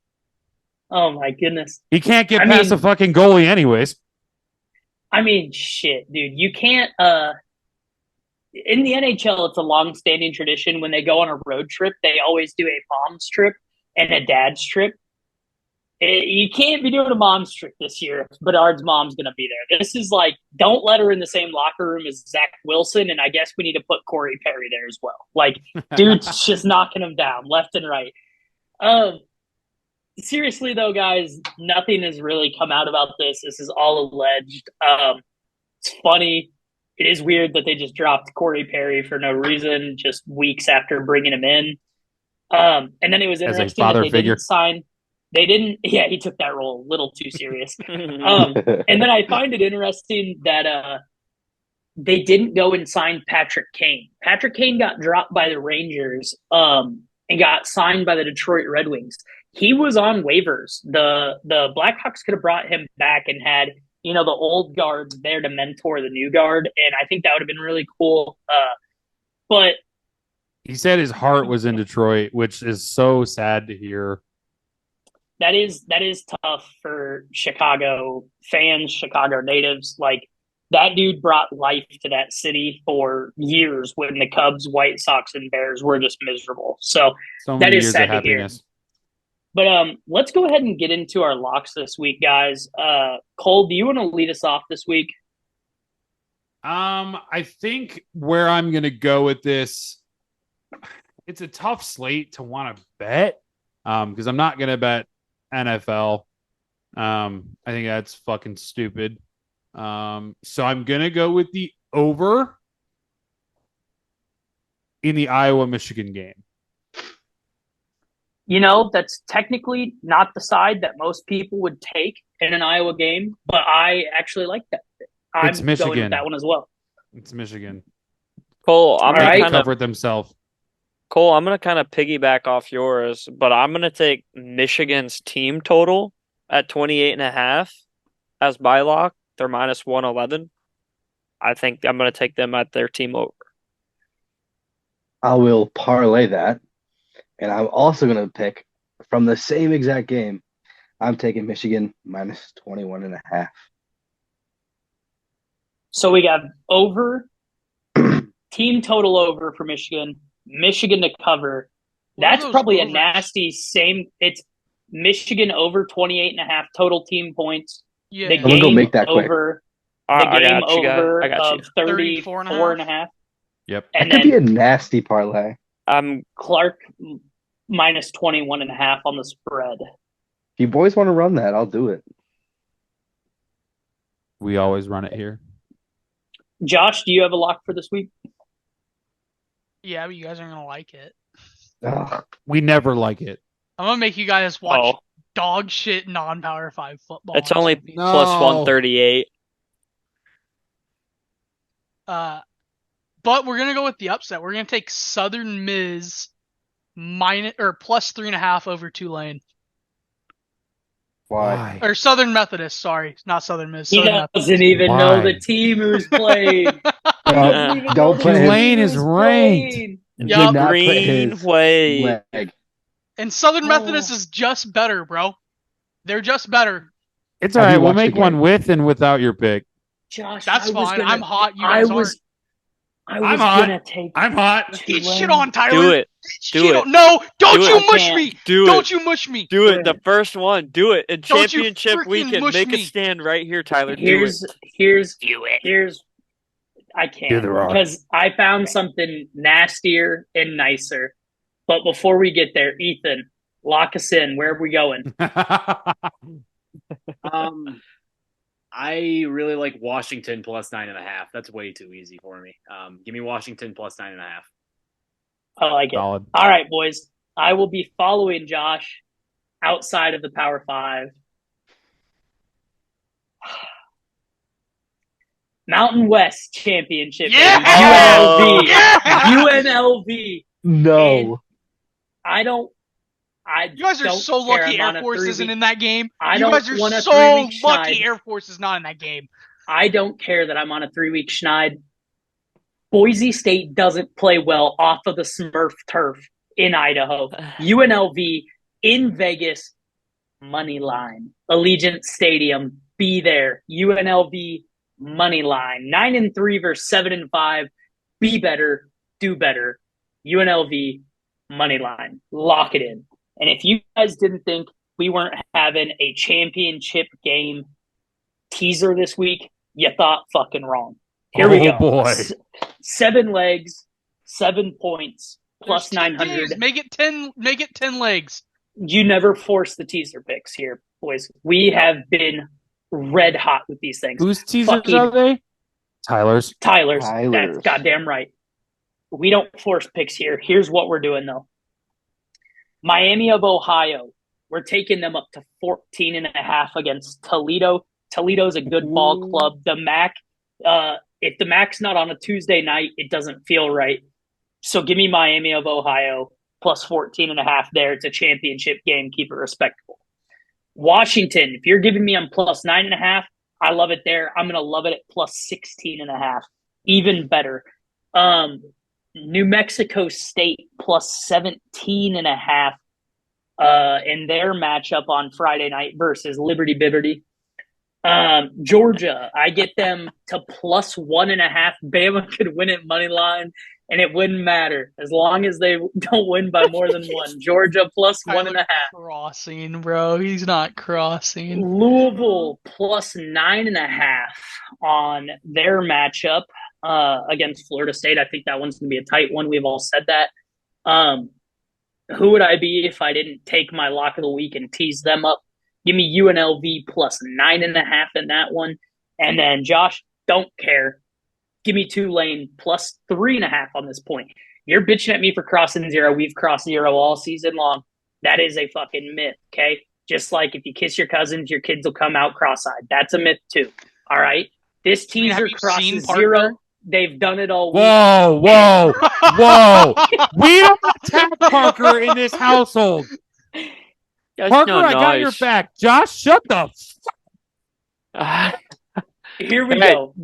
Oh my goodness. He can't get past a fucking goalie anyways. I mean, shit, dude. You can't in the NHL, it's a long-standing tradition. When they go on a road trip, they always do a mom's trip and a dad's trip. You can't be doing a mom's trip this year if Bedard's mom's going to be there. This is like, don't let her in the same locker room as Zach Wilson, and I guess we need to put Corey Perry there as well. Dude's just knocking him down left and right. Seriously, though, guys, nothing has really come out about this. This is all alleged. It's funny. It is weird that they just dropped Corey Perry for no reason, just weeks after bringing him in. And then it was interesting that they didn't sign. They didn't. Yeah, he took that role a little too serious. And then I find it interesting that they didn't go and sign Patrick Kane. Patrick Kane got dropped by the Rangers and got signed by the Detroit Red Wings. He was on waivers. The Blackhawks could have brought him back and had the old guards there to mentor the new guard, and I think that would have been really cool. But he said his heart was in Detroit, which is so sad to hear. That is tough for Chicago fans, Chicago natives. That dude brought life to that city for years when the Cubs, White Sox, and Bears were just miserable. So So that many is years sad of to hear. happiness. But let's go ahead and get into our locks this week, guys. Cole, do you want to lead us off this week? I think where I'm gonna go with this, it's a tough slate to want to bet. Because I'm not gonna bet NFL. I think that's fucking stupid. So I'm gonna go with the over in the Iowa-Michigan game. You know, that's technically not the side that most people would take in an Iowa game, but I actually like that. I'm It's Michigan. going with that one as well. It's Michigan. Cole, I'm All gonna right. kind of cover it themselves. Cole, I'm gonna kind of piggyback off yours, but I'm gonna take Michigan's team total at 28.5 as my lock. They're minus 111. I think I'm gonna take them at their team over. I will parlay that. And I'm also going to pick from the same exact game. I'm taking Michigan minus 21.5. So we got over, team total over for Michigan, Michigan to cover. What are That's those probably a overs? nasty same. It's Michigan over 28.5 total team points. Yeah. The I'm gonna go game make that quick. over. I The game got you, guy. over I got you. of 34.5. Yep. That And could be then a nasty parlay. Clark minus 21.5 on the spread. If you boys want to run that, I'll do it. We always run it here. Josh, do you have a lock for this week? Yeah, but you guys aren't gonna like it. Ugh. We never like it. I'm gonna make you guys watch Oh, dog shit non-Power 5 football. it's on only TV. No. plus 138. But we're gonna go with the upset. We're gonna take Southern Miss minus or plus 3.5 over Tulane. Why? Or Southern Methodist, sorry. Not Southern Miss. He Southern doesn't even Why? know the team who's playing. Don't put him. Tulane is ranked. Do Yup. not put Green his Wave. leg. And Southern Oh. Methodist is just better, bro. They're just better. It's all Have right. you We'll watched the make one game? with and without your pick. Josh, That's I was fine. gonna- I'm hot. You I guys was I'm hot. gonna take. I'm hot. aren't. Get Tulane. shit on, Tyler. Do it. Get Do shit it. on. No, don't Do you it. I mush can't. me. Do Don't it. you mush me. Do it. Good. The first one. Do it. In Don't you championship freaking weekend. mush Make me. a stand right here, Tyler. Do Here's it. here's Do it. here's. I Do can't the roar. because I found something nastier and nicer. But before we get there, Ethan, lock us in. Where are we going? I really like Washington plus 9.5. That's way too easy for me. Give me Washington plus 9.5. I like it. Solid. All right, boys. I will be following Josh outside of the Power Five. Mountain West Championship. Yeah! UNLV. Yeah! UNLV. No. I don't. I You guys are don't so care. lucky I'm on Air a Force 3-week isn't in that game. I You don't guys are want a so 3-week lucky schneid. Air Force is not in that game. I don't care that I'm on a 3-week schneid. Boise State doesn't play well off of the Smurf turf in Idaho. UNLV in Vegas, money line. Allegiant Stadium, be there. UNLV money line. 9-3 versus 7-5. Be better, do better. UNLV money line. Lock it in. And if you guys didn't think we weren't having a championship game teaser this week, you thought fucking wrong. Here we go. Boy. 7 legs, 7 points, plus There's 10 900. games. Make it 10. Make it 10 legs. You never force the teaser picks here, boys. We have been red hot with these things. Whose teasers Fucking are they? Tyler's. Tyler's. Tyler's. That's goddamn right. We don't force picks here. Here's what we're doing, though. Miami of Ohio. We're taking them up to 14.5 against Toledo. Toledo's a good ball club. The MAC, if the MAC's not on a Tuesday night, it doesn't feel right. So give me Miami of Ohio plus 14.5 there. It's a championship game. Keep it respectable. Washington, if you're giving me on plus 9.5, I love it there. I'm going to love it at plus 16.5. Even better. New Mexico State plus 17.5 in their matchup on Friday night versus Liberty Bibberty. Georgia, I get them to plus 1.5. Bama could win it money line, and it wouldn't matter as long as they don't win by more than one. Georgia plus Tyler 1.5. crossing, bro. He's not crossing. Louisville plus 9.5 on their matchup against Florida State. I think that one's going to be a tight one. We've all said that. Who would I be if I didn't take my lock of the week and tease them up? Give me UNLV plus 9.5 in that one. And then Josh, don't care. Give me Tulane plus 3.5 on this point. You're bitching at me for crossing 0. We've crossed 0 all season long. That is a fucking myth, okay? Just like if you kiss your cousins, your kids will come out cross-eyed. That's a myth too. All right? This teaser crosses 0. They've done it all week. Whoa. We don't attack Parker in this household. Parker, I got your back. Josh, shut the Here we go.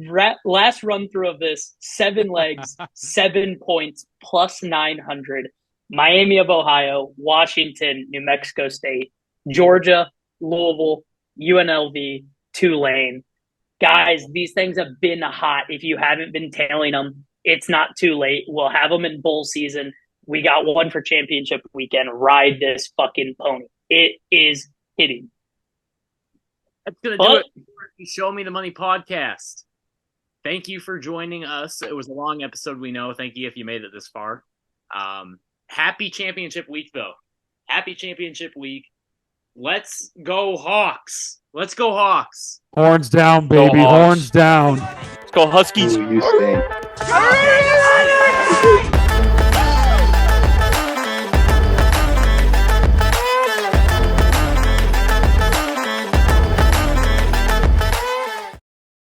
Last run through of this. 7 legs, 7 points, plus 900. Miami of Ohio, Washington, New Mexico State, Georgia, Louisville, UNLV, Tulane. Guys, these things have been hot. If you haven't been tailing them, it's not too late. We'll have them in bowl season. We got one for championship weekend. Ride this fucking pony. It is hitting. That's going to do it for the Show Me the Money podcast. Thank you for joining us. It was a long episode, we know. Thank you if you made it this far. Happy championship week, though. Happy championship week. Let's go Hawks. Let's go Hawks. Horns down, baby. Horns down. Let's go Huskies. Ooh, you stink.